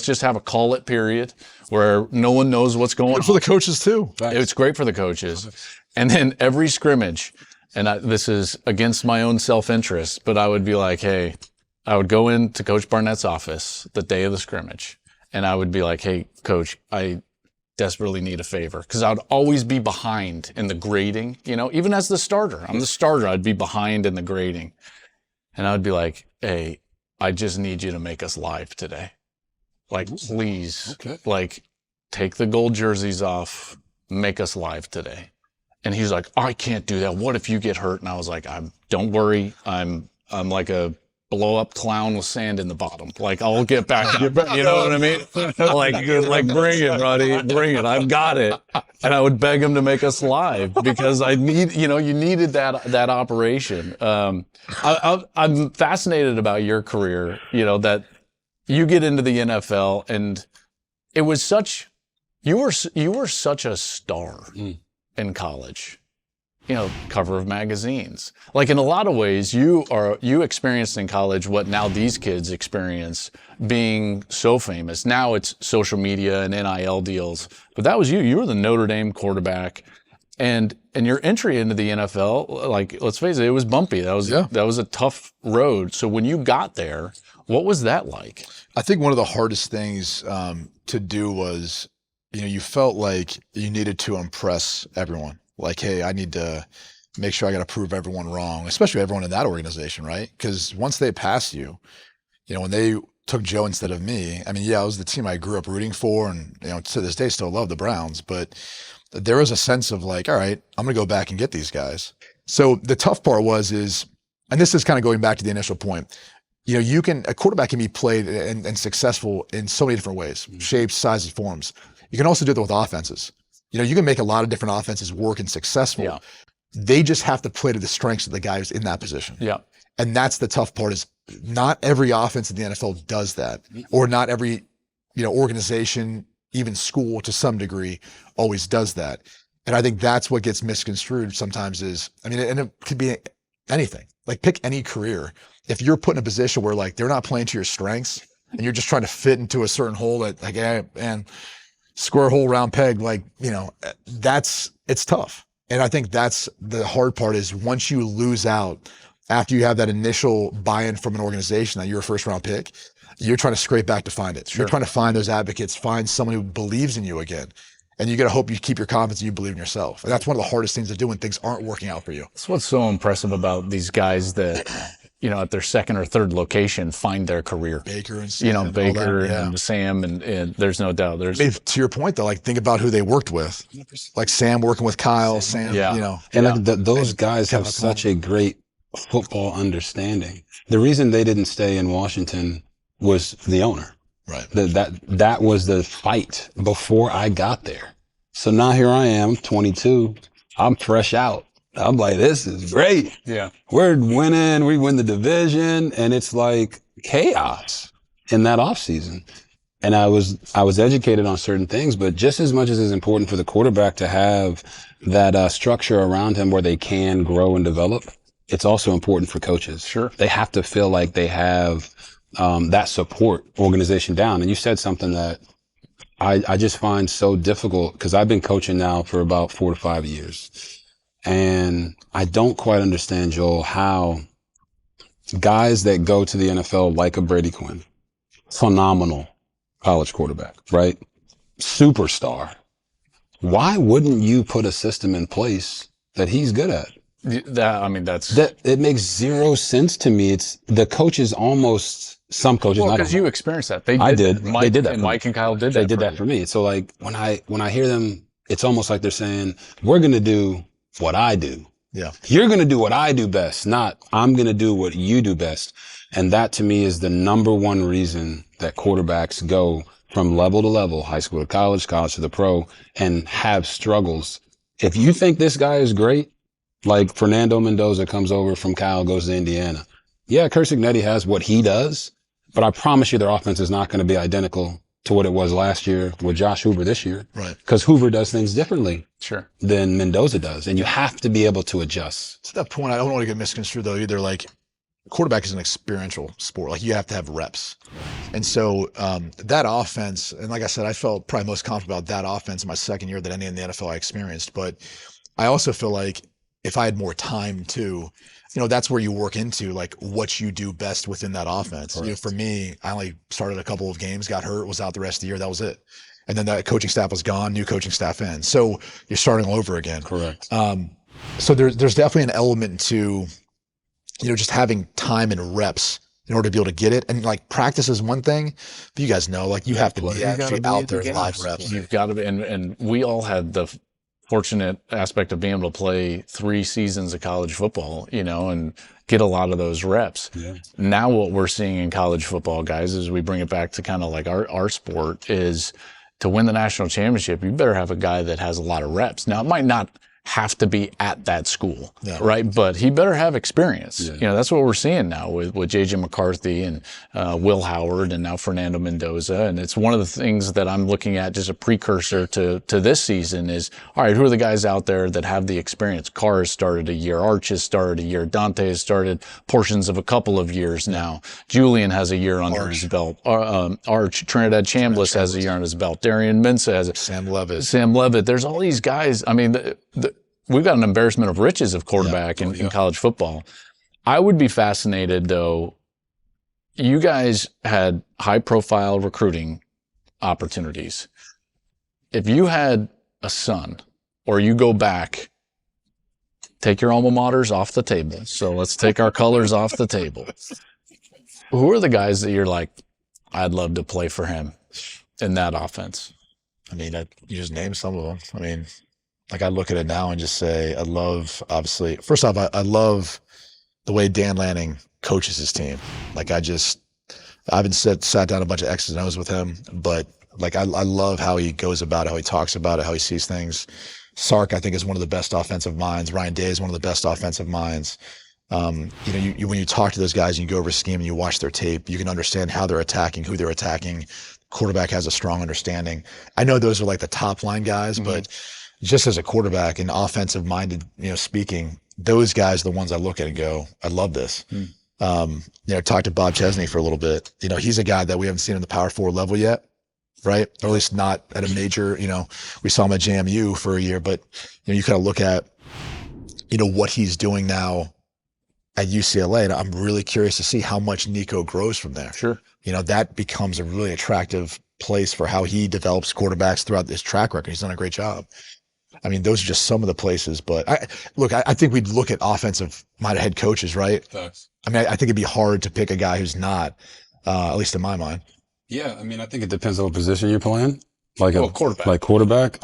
just have a call it period where no one knows what's going on. Good for the coaches too. It's great for the coaches. And then every scrimmage, and this is against my own self-interest, but I would be like, hey, I would go into Coach Barnett's office the day of the scrimmage, and I would be like, hey, Coach, I desperately need a favor. Because I would always be behind in the grading, even as the starter. I'm the starter. I'd be behind in the grading. And I would be like, hey, I just need you to make us live today. Like, please, take the gold jerseys off, make us live today. And he's like, I can't do that. What if you get hurt? And I was like, don't worry. I'm like a blow up clown with sand in the bottom. Like, I'll get back up. You know what I mean? Like bring it, buddy. Bring it. I've got it. And I would beg him to make us live because I need, you needed that operation. I'm fascinated about your career, that you get into the NFL, and it was you were such a star. In college, cover of magazines. Like in a lot of ways, you experienced in college what now these kids experience, being so famous. Now it's social media and NIL deals, but that was you. You were the Notre Dame quarterback, and your entry into the NFL, like, let's face it, it was bumpy. That was a tough road. So when you got there, what was that like? I think one of the hardest things to do was, you felt like you needed to impress everyone. Like, hey, I need to make sure I got to prove everyone wrong, especially everyone in that organization, right? Because once they pass you, when they took Joe instead of me, I mean, it was the team I grew up rooting for, and to this day still love the Browns. But there was a sense of like, all right, I'm gonna go back and get these guys. So the tough part and this is kind of going back to the initial point. A quarterback can be played and successful in so many different ways, shapes, sizes, forms. You can also do that with offenses. You can make a lot of different offenses work and successful. Yeah. They just have to play to the strengths of the guy who's in that position. Yeah. And that's the tough part, is not every offense in the NFL does that, or not every, organization, even school to some degree, always does that. And I think that's what gets misconstrued sometimes and it could be anything. Like, pick any career. If you're put in a position where like they're not playing to your strengths and you're just trying to fit into a certain hole that like, and square hole round peg, like, it's tough. And I think that's the hard part, is once you lose out after you have that initial buy-in from an organization that you're a first round pick, you're trying to scrape back to find it. Sure. You're trying to find those advocates, find someone who believes in you again. And you got to hope you keep your confidence and you believe in yourself. And that's one of the hardest things to do when things aren't working out for you. That's what's so impressive about these guys that, at their second or third location, find their career. Baker and Sam. And Sam, and there's no doubt. To your point, though, like, think about who they worked with. Like Sam working with Kyle, Sam. And those guys have such a great football understanding. The reason they didn't stay in Washington was the owner. Right. That was the fight before I got there. So now here I am, 22. I'm fresh out. I'm like, this is great. Yeah. We're winning. We win the division. And it's like chaos in that off season. And I was educated on certain things, but just as much as it's important for the quarterback to have that structure around him where they can grow and develop, it's also important for coaches. Sure. They have to feel like they have that support organization down. And you said something that I just find so difficult, because I've been coaching now for about 4 to 5 years. And I don't quite understand, Joel, how guys that go to the NFL like a Brady Quinn, phenomenal college quarterback, right? Superstar. Why wouldn't you put a system in place that he's good at? That it makes zero sense to me. It's the coaches almost, some coaches. Well, because you experienced that. I did. Mike, they did that. And for Mike me. and Kyle did They that. did that for me. So like when I hear them, it's almost like they're saying, we're going to do what I do. Yeah. You're going to do what I do best, not I'm going to do what you do best. And that to me is the number one reason that quarterbacks go from level to level, high school to college, college to the pro, and have struggles. If you think this guy is great, like Fernando Mendoza comes over from Cal, goes to Indiana. Yeah, Kursignetti has what he does, but I promise you their offense is not going to be identical to what it was last year with Josh Hoover this year. Right. Because Hoover does things differently Sure. than Mendoza does. And you have to be able to adjust. To that point, I don't want to get misconstrued though either. Like, quarterback is an experiential sport. Like, you have to have reps. And so that offense, and like I said, I felt probably most confident about that offense in my second year than any in the NFL I experienced. But I also feel like if I had more time too, that's where you work into like what you do best within that offense. For me, I only started a couple of games, got hurt, was out the rest of the year. That was it. And then that coaching staff was gone, new coaching staff in. So you're starting all over again. Correct. So there's definitely an element to, just having time and reps in order to be able to get it. And like practice is one thing, but you guys know, like you have to be actually out there in live reps. You've got to be, and we all had the fortunate aspect of being able to play 3 seasons of college football, and get a lot of those reps. Yeah. Now what we're seeing in college football, guys, as we bring it back to kind of like our sport, is to win the national championship, you better have a guy that has a lot of reps. Now, it might not have to be at that school, right? But he better have experience. Yeah. That's what we're seeing now with J.J. McCarthy and Will Howard and now Fernando Mendoza. And it's one of the things that I'm looking at, just a precursor to this season is, all right, who are the guys out there that have the experience? Carr has started a year. Arch has started a year. Dante has started portions of a couple of years now. Julian has a year under his belt. Arch, Trinidad Chambliss has a year on his belt. Darian Mensah has Sam Levitt. There's all these guys. I mean, we've got an embarrassment of riches of quarterback in college football. I would be fascinated, though. You guys had high-profile recruiting opportunities. If you had a son, or you go back, take your alma maters off the table. So let's take our colors off the table. Who are the guys that you're like, I'd love to play for him in that offense? I mean, you just named some of them. I mean, like I look at it now and just say, I love, obviously, first off, I love the way Dan Lanning coaches his team. Like I haven't sat down a bunch of X's and O's with him, but like I love how he goes about it, how he talks about it, how he sees things. Sark, I think, is one of the best offensive minds. Ryan Day is one of the best offensive minds. When you talk to those guys and you go over scheme and you watch their tape, you can understand how they're attacking, who they're attacking. Quarterback has a strong understanding. I know those are like the top line guys, but just as a quarterback and offensive minded, speaking, those guys are the ones I look at and go, I love this. Talk to Bob Chesney for a little bit. He's a guy that we haven't seen in the Power 4 level yet, right? Or at least not at a major, we saw him at JMU for a year, but you kind of look at, what he's doing now at UCLA. And I'm really curious to see how much Nico grows from there. Sure. That becomes a really attractive place for how he develops quarterbacks throughout this track record. He's done a great job. I mean, those are just some of the places, but I think we'd look at offensive minded head coaches, right? Thanks. I mean, I think it'd be hard to pick a guy who's not, at least in my mind. Yeah. I mean, I think it depends on what position you're playing. Like quarterback. Like quarterback.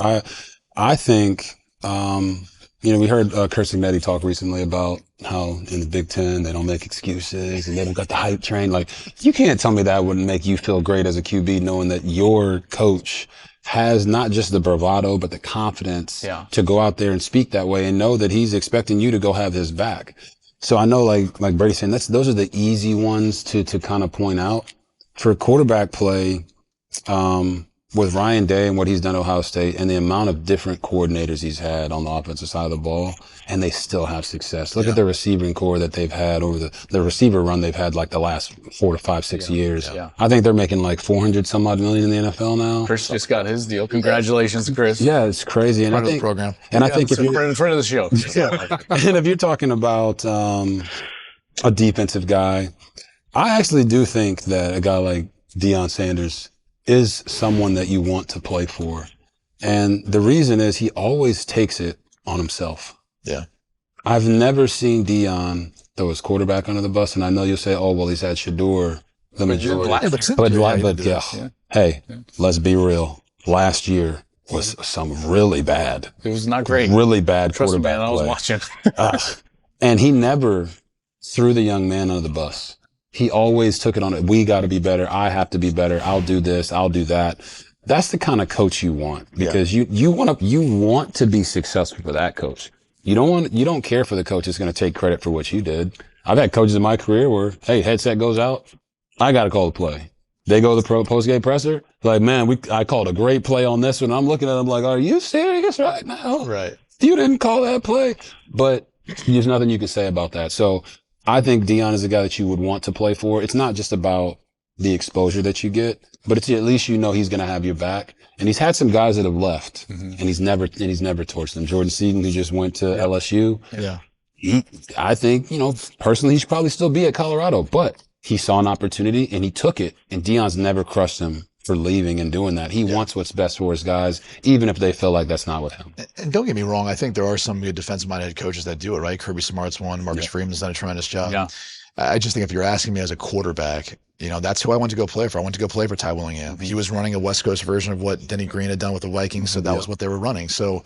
I think, we heard Kursignetti talk recently about how in the Big Ten, they don't make excuses and they don't got the hype train. Like, you can't tell me that wouldn't make you feel great as a QB, knowing that your coach has not just the bravado, but the confidence to go out there and speak that way and know that he's expecting you to go have his back. So I know like Brady saying, those are the easy ones to kind of point out. For quarterback play, with Ryan Day and what he's done at Ohio State and the amount of different coordinators he's had on the offensive side of the ball, and they still have success. Look at the receiving core that they've had over the receiver run they've had like the last 4 to 5, 6 years. Yeah. I think they're making like 400 some odd million in the NFL now. Chris just got his deal. Congratulations, Chris. Yeah, it's crazy. And Part I of think, the program. and I think if you're in front of the show, and if you're talking about, a defensive guy. I actually do think that a guy like Deion Sanders is someone that you want to play for. And the reason is he always takes it on himself. Yeah. I've never seen Deion throw his quarterback under the bus. And I know you'll say, oh, well, he's had Shador the majority. Hey, let's be real. Last year was some really bad. It was not great. Really bad Trust me, quarterback man, I was play. watching. And he never threw the young man under the bus. He always took it on it. We got to be better. I have to be better. I'll do this. I'll do that. That's the kind of coach you want, because you want to be successful for that coach. You don't care for the coach that's going to take credit for what you did. I've had coaches in my career where, hey, headset goes out, I got to call the play. They go to the post-game presser, like, man, I called a great play on this one. I'm looking at them like, are you serious right now? Right. You didn't call that play. But there's nothing you can say about that. So I think Deion is a guy that you would want to play for. It's not just about the exposure that you get, but it's at least you know he's going to have your back. And he's had some guys that have left, and he's never torched them. Jordan Seaton, who just went to LSU. Yeah. I think, personally, he should probably still be at Colorado, but he saw an opportunity and he took it. And Deion's never crushed him for leaving and doing that. He wants what's best for his guys, even if they feel like that's not with him. And don't get me wrong, I think there are some good defensive-minded head coaches that do it, right? Kirby Smart's one. Marcus Freeman's done a tremendous job. Yeah. I just think if you're asking me as a quarterback, that's who I want to go play for. I want to go play for Ty Willingham. He was running a West Coast version of what Denny Green had done with the Vikings, so that was what they were running. So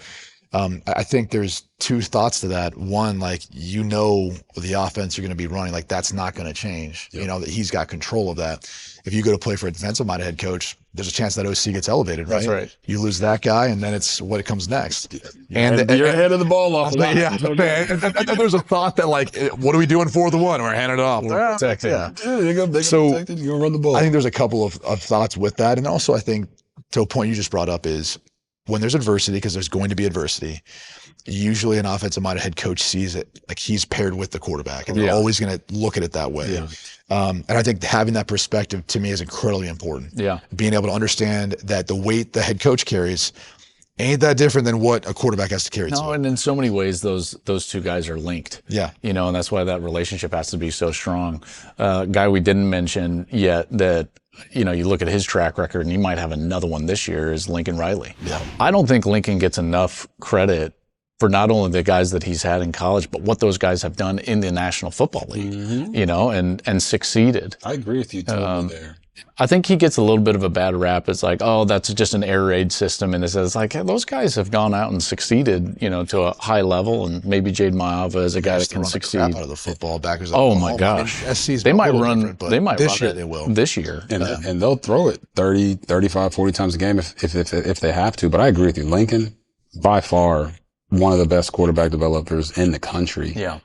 I think there's two thoughts to that. One, the offense you're going to be running, that's not going to change. That he's got control of that. If you go to play for a defensive-minded head coach, there's a chance that OC gets elevated, right? That's right. You lose that guy, and then it's what comes next. And you're ahead of the ball off. Yeah, and there's a thought that, what are we doing 4th and 1? We're handing it off. You're going to run the ball. I think there's a couple of thoughts with that. And also I think, to a point you just brought up, is when there's adversity, because there's going to be adversity, usually an offensive-minded head coach sees it like he's paired with the quarterback, and they're always going to look at it that way. Yeah. And I think having that perspective, to me, is incredibly important. Yeah. Being able to understand that the weight the head coach carries ain't that different than what a quarterback has to carry. No, and in so many ways, those two guys are linked. Yeah. And that's why that relationship has to be so strong. Guy we didn't mention yet that, you look at his track record, and he might have another one this year, is Lincoln Riley. Yeah. I don't think Lincoln gets enough credit for not only the guys that he's had in college, but what those guys have done in the National Football League, and succeeded. I agree with you totally there. I think he gets a little bit of a bad rap. It's like, oh, that's just an air raid system. And it's like, hey, those guys have gone out and succeeded, to a high level. And maybe Jade Maava is a guy that can succeed. Crap out of the football backers. Oh my gosh. They might run. They might this run year. They will this year. And they'll throw it 30, 35, 40 times a game if they have to. But I agree with you. Lincoln, by far, one of the best quarterback developers in the country. Yeah.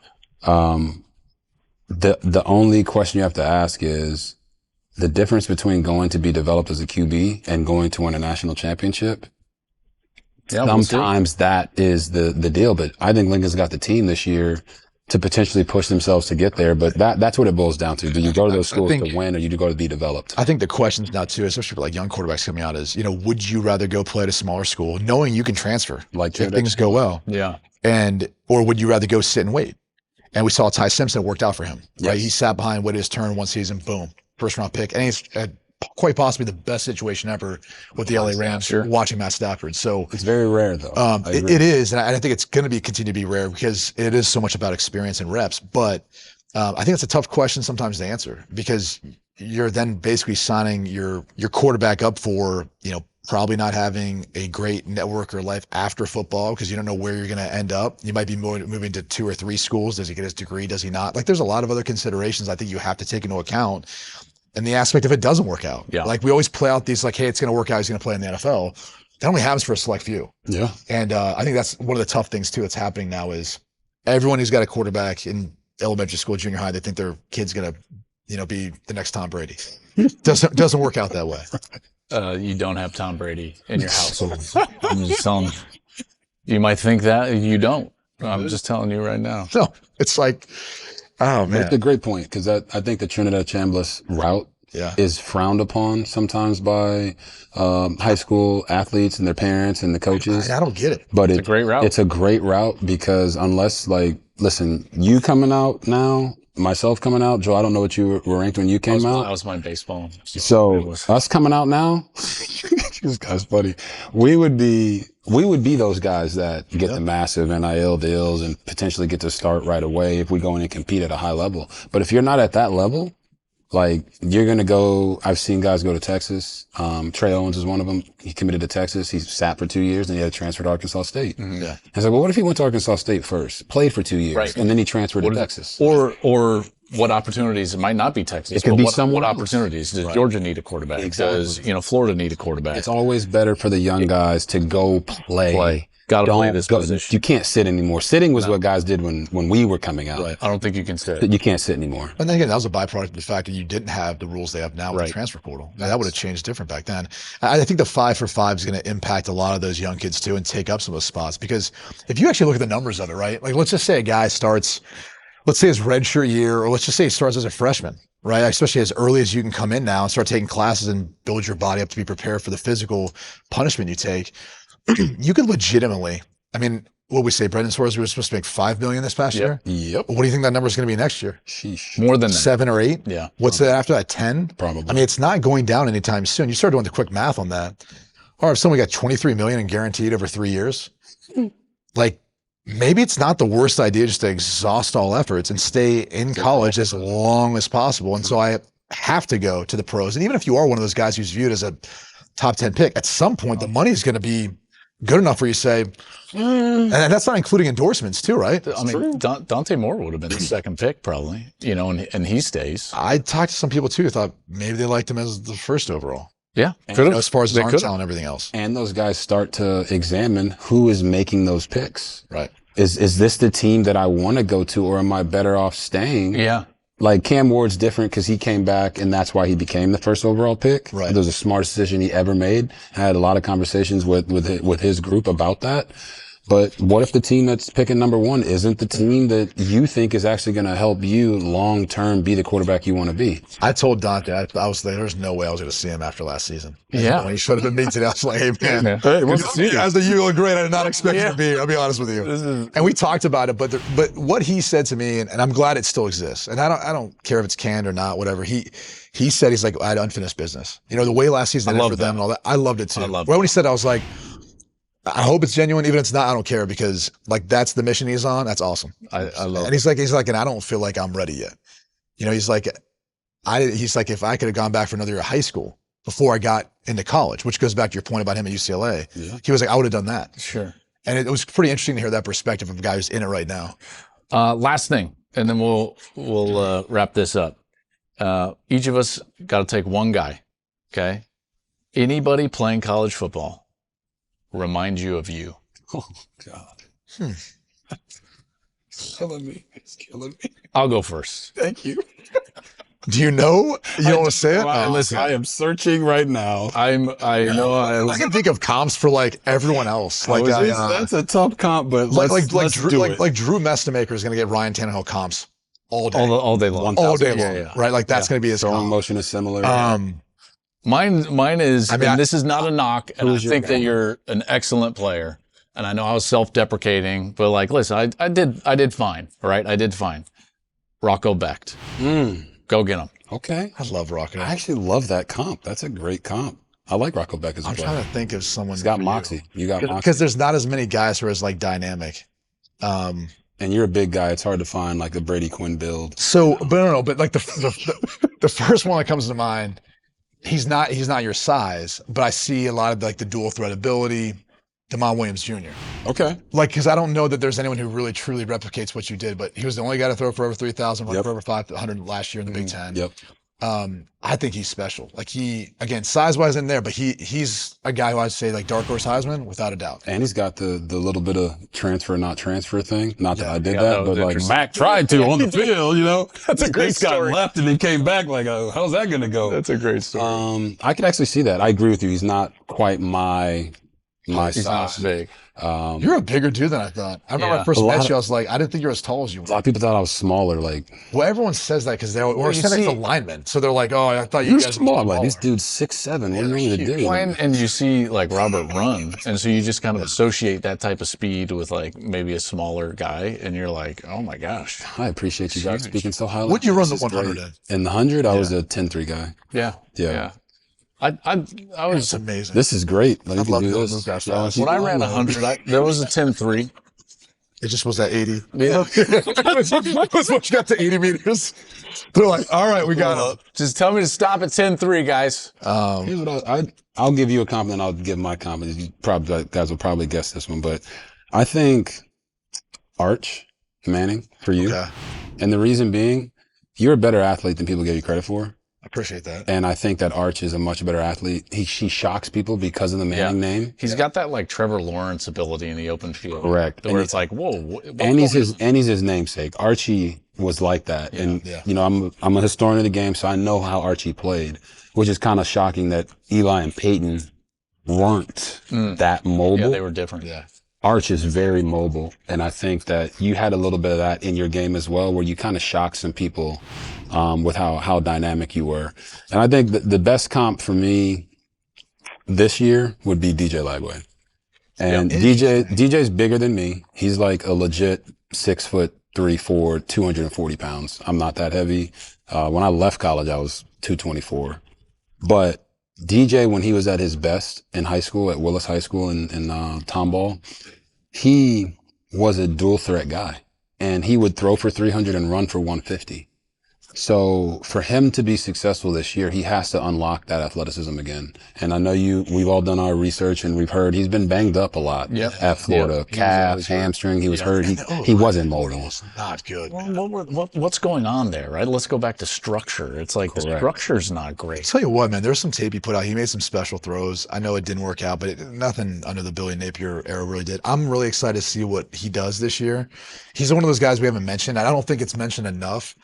The only question you have to ask is the difference between going to be developed as a QB and going to win a national championship. Yeah, sometimes that is the deal, but I think Lincoln's got the team this year to potentially push themselves to get there. But that's what it boils down to. Do you go to those schools to win, or you go to be developed? I think the questions now too, especially for young quarterbacks coming out, is, would you rather go play at a smaller school knowing you can transfer if things go well? Yeah. Or would you rather go sit and wait? And we saw Ty Simpson, worked out for him. Yes. Right? He sat behind, waited his turn one season, boom, first round pick. And he's quite possibly the best situation ever with the LA Rams, watching Matt Stafford. So it's very rare though. It is. And I think it's going to continue to be rare because it is so much about experience and reps. But I think it's a tough question sometimes to answer, because you're then basically signing your quarterback up for, probably not having a great network or life after football, because you don't know where you're going to end up. You might be moving to 2 or 3 schools. Does he get his degree? Does he not? There's a lot of other considerations I think you have to take into account. And the aspect of it doesn't work out. Yeah. We always play out these hey, it's going to work out. He's going to play in the NFL. That only happens for a select few. Yeah. And I think that's one of the tough things too that's happening now is everyone who's got a quarterback in elementary school, junior high, they think their kid's going to, be the next Tom Brady. Doesn't work out that way. You don't have Tom Brady in your household. I'm just telling you. You might think that, you don't. I'm just telling you right now. No, it's oh man, that's a great point, because I think the Trinidad Chambliss route is frowned upon sometimes by high school athletes and their parents and the coaches. I don't get it, but it's a great route. It's a great route because unless listen, you coming out now myself coming out, Joe, I don't know what you were ranked when you came out. That was my baseball. So us coming out now, this guy's funny. We would be those guys that get the massive NIL deals and potentially get to start right away if we go in and compete at a high level. But if you're not at that level, like you're going to go, I've seen guys go to Texas. Trey Owens is one of them. He committed to Texas. He sat for 2 years and he had to transfer to Arkansas State. Mm-hmm. Yeah. I was like, well, what if he went to Arkansas State first, played for 2 years, and then he transferred to Texas? Or what opportunities? It might not be Texas. It could be what opportunities? Does Georgia need a quarterback? Exactly. Does Florida need a quarterback? It's always better for the young guys to go play. Got to play this position. You can't sit anymore. Sitting was what guys did when we were coming out. Right. I don't think you can sit. You can't sit anymore. And then again, that was a byproduct of the fact that you didn't have the rules they have now with the transfer portal. Now, that would have changed different back then. I think the 5 for 5 is going to impact a lot of those young kids too and take up some of those spots. Because if you actually look at the numbers of it, right? Like, let's just say a guy starts, let's say his redshirt year, or let's just say he starts as a freshman, right? Especially as early as you can come in now and start taking classes and build your body up to be prepared for the physical punishment you take. You could legitimately, I mean, what we say, Brendan Suarez, we were supposed to make $5 million this past year. Yep. What do you think that number is going to be next year? Sheesh. More than that. 7 or 8? Yeah. What's that after that? 10? Probably. I mean, it's not going down anytime soon. You start doing the quick math on that. Or if someone got $23 million and guaranteed over 3 years, like maybe it's not the worst idea just to exhaust all efforts and stay in college as long as possible. And so I have to go to the pros. And even if you are one of those guys who's viewed as a top 10 pick, at some point the money is going to be good enough where you say, and that's not including endorsements too, right? I mean, Dante Moore would have been the second pick probably, and he stays. I talked to some people too who thought maybe they liked him as the first overall. Yeah, as far as his arm talent and everything else. And those guys start to examine who is making those picks. Right. Is this the team that I want to go to, or am I better off staying? Yeah. Like Cam Ward's different because he came back and that's why he became the first overall pick. Right. It was the smartest decision he ever made. I had a lot of conversations with his group about that. But what if the team that's picking number 1 isn't the team that you think is actually going to help you long term be the quarterback you want to be? I told Dante, I was there. There's no way I was going to see him after last season. Yeah. When he showed up at me today, I was like, hey, man. Hey, what's the season? As the you look great. I did not expect you to be here. I'll be honest with you. And we talked about it, but what he said to me, and I'm glad it still exists. And I don't care if it's canned or not, whatever. He said, he's like, I had unfinished business. The way last season ended for them and all that. I loved it too. Right when he said that, I was like, I hope it's genuine. Even if it's not, I don't care because like that's the mission he's on. That's awesome. I love it. And he's like, and I don't feel like I'm ready yet. He's like, if I could have gone back for another year of high school before I got into college, which goes back to your point about him at UCLA. Yeah. He was like, I would have done that. Sure. And it was pretty interesting to hear that perspective of a guy who's in it right now. Last thing, and then we'll wrap this up. Each of us got to take one guy. Okay. Anybody playing college football remind you of you. Oh, God. It's killing me. I'll go first. Thank you. Do you know? You don't want to say it? Listen, I am searching right now. I can think of comps for like everyone else. That's a tough comp, but let's do it. Like Drew Mestamaker is going to get Ryan Tannehill comps all day. All day long. All day long. Yeah. Right? Like that's going to be his throwing motion is similar. Mine is, and this is not a knock, and I think that you're an excellent player. And I know I was self-deprecating, but like, listen, I did fine, right? I did fine. Rocco Becht. Go get him. Okay. I love Rocco. I actually love that comp. That's a great comp. I like Rocco Becht as a player. I'm trying to think of someone. He's got moxie. You got moxie. Because there's not as many guys who are as like dynamic. And you're a big guy. It's hard to find like a Brady Quinn build. So, but no, but like the first one that comes to mind, he's not your size, but I see a lot of like the dual threat ability, Damon Williams Jr. Okay. Like, because I don't know that there's anyone who really truly replicates what you did, but he was the only guy to throw for over 3,000, run for over 500 last year in the Big Ten. Yep. I think he's special. Like again, size-wise in there, but he's a guy who I'd say like dark horse Heisman without a doubt. And he's got the little bit of transfer, not transfer thing. Not that I did that, but like Mac tried to on the field, That's a great story. Got left and he came back like, oh, how's that going to go? That's a great story. I could actually see that. I agree with you. He's not quite my my He's not size. big. You're a bigger dude than I thought. I remember when I first met you, I was like, I didn't think you were as tall as you A were. lot of people thought I was smaller. Like, Well, everyone says that because they're you next to see- linemen. So they're like, oh, I thought you you're guys small. were I'm like, this smaller. dude's 6'7". What are you going to do? Well, and you see like Robert run, and so you just kind of associate that type of speed with like maybe a smaller guy, and you're like, oh my gosh. I appreciate you guys speaking so highly. What'd you run the This is 100 great. in? In the 100, I was a 10-3 guy. Yeah. Yeah. I That's was amazing. This is great. Like, I you can love do doing this. those guys Y'all fast. keep when I going, ran man. 100, there was a 10-3. It just was at 80. Yeah. That's what you got to 80 meters. They're like, all right, we got him. Just tell me to stop at 10-3, guys. Here's what I'll give you a compliment. I'll give my compliment. You probably guys will probably guess this one, but I think Arch Manning for you, Okay. and the reason being, you're a better athlete than people give you credit for. I appreciate that. And I think that Arch is a much better athlete. He shocks people because of the Manning name. He's got that like Trevor Lawrence ability in the open field. Correct. Where it's like, whoa. what's And he's going his namesake. Archie was like that. And yeah. you know, I'm a historian of the game, so I know how Archie played, which is kind of shocking that Eli and Peyton weren't that mobile. Yeah, they were different. Yeah. Arch is very mobile, and I think that you had a little bit of that in your game as well, where you kind of shocked some people with how dynamic you were. And I think the best comp for me this year would be DJ Lagway. And DJ's bigger than me. He's like a legit 6'3", 4", 240 pounds. I'm not that heavy. When I left college, I was 224. But DJ, when he was at his best in high school, at Willis High School in Tomball, he was a dual threat guy, and he would throw for 300 and run for 150. So for him to be successful this year, he has to unlock that athleticism again. And I know we've all done our research and we've heard he's been banged up a lot at Florida. Calf, hamstring, he was hurt. He wasn't mobile. Not good. what's going on there, right? Let's go back to structure. It's like the structure's not great. Tell you what, man, there's some tape he put out. He made some special throws. I know it didn't work out, but nothing under the Billy Napier era really did. I'm really excited to see what he does this year. He's one of those guys we haven't mentioned. I don't think it's mentioned enough.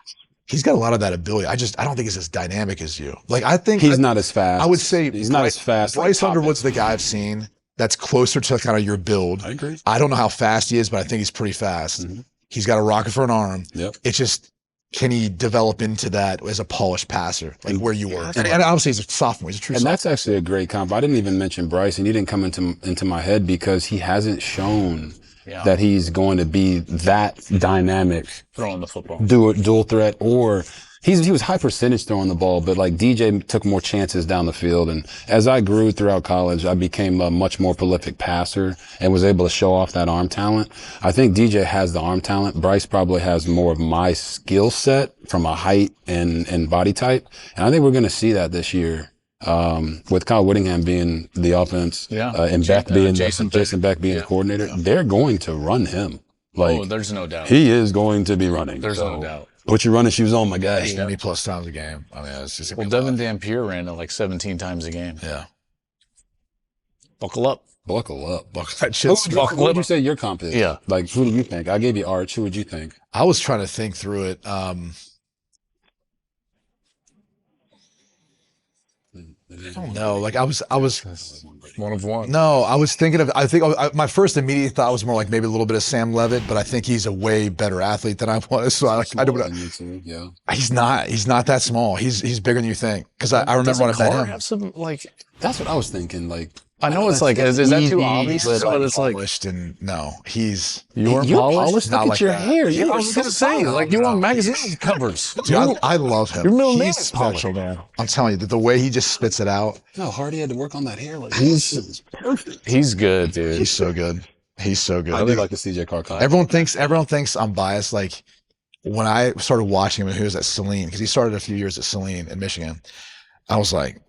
He's got a lot of that ability. I don't think he's as dynamic as you. Like, I think he's not as fast. I would say he's not as fast. Bryce Underwood's the guy I've seen that's closer to kind of your build. I agree. I don't know how fast he is, but I think he's pretty fast. Mm-hmm. He's got a rocket for an arm. Yep. It's just, can he develop into that as a polished passer, like where you were? And obviously he's a sophomore. He's a true sophomore. And that's actually a great comp. I didn't even mention Bryce, and he didn't come into my head because he hasn't shown that he's going to be that dynamic Throwing the football. Dual threat, or he was high percentage throwing the ball, but like DJ took more chances down the field. And as I grew throughout college, I became a much more prolific passer and was able to show off that arm talent. I think DJ has the arm talent. Bryce probably has more of my skill set from a height and body type. And I think we're going to see that this year. With Kyle Whittingham being the offense, and Beck being Jason Beck being the coordinator, they're going to run him. Like, there's no doubt. He is going to be running. There's no doubt. Put your running shoes on, my guy. 20 plus times a game. I mean, it's just. Well, Devin Dampier ran it like 17 times a game. Yeah. Buckle up. Buckle up. Buckle that shit. What would you say your comp is? Yeah. Like, who do you think? I gave you Arch. Who would you think? I was trying to think through it. I don't know. Like I was One of one. No, I was thinking of. My first immediate thought was more like maybe a little bit of Sam Levitt, but I think he's a way better athlete than I was. So I don't. Yeah. He's not that small. He's bigger than you think. Because I remember when I met Carr him. have some, like, That's what I was thinking. Like, I know it's like, is that too obvious? But it's like, polished and no, he's you're polished. Not Look like at your that. hair. I was gonna say, like, you on magazine covers. Dude, I love him. Your middle name He's is special, man. I'm telling you, the way he just spits it out. how hard he had to work on that hair. Like, He's perfect. He's good, dude. He's so good. He's so good. I do like the CJ Carr class. Everyone thinks I'm biased. Like when I started watching him and he was at Saline, because he started a few years at Saline in Michigan, I was like,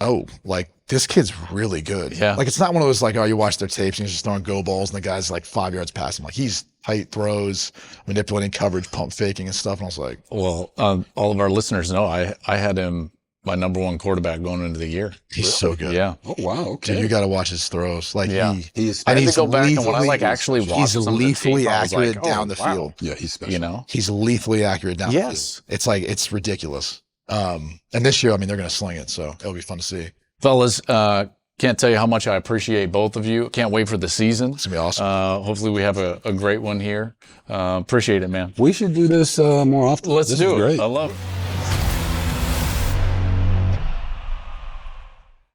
oh, like this kid's really good. Yeah. Like it's not one of those like, oh, you watch their tapes and he's just throwing go balls and the guy's like 5 yards past him. Like he's tight throws, manipulating coverage, pump faking and stuff. And I was like, Well, all of our listeners know I had him my number one quarterback going into the year. he's so good. Yeah. Oh wow. Okay. Dude, you got to watch his throws. Like Yeah. He's I need he's to go back and when I lethally- like actually watched he's some of the lethally tape, I was accurate like, oh, down the wow. field. yeah, he's special. You know? He's lethally accurate down the Yes. field. It's like, it's ridiculous. And this year, I mean, they're going to sling it. So it'll be fun to see. Fellas, Can't tell you how much I appreciate both of you. Can't wait for the season. It's going to be awesome. Hopefully we have a great one here. Appreciate it, man. We should do this more often. Let's this do is it. Great. I love it.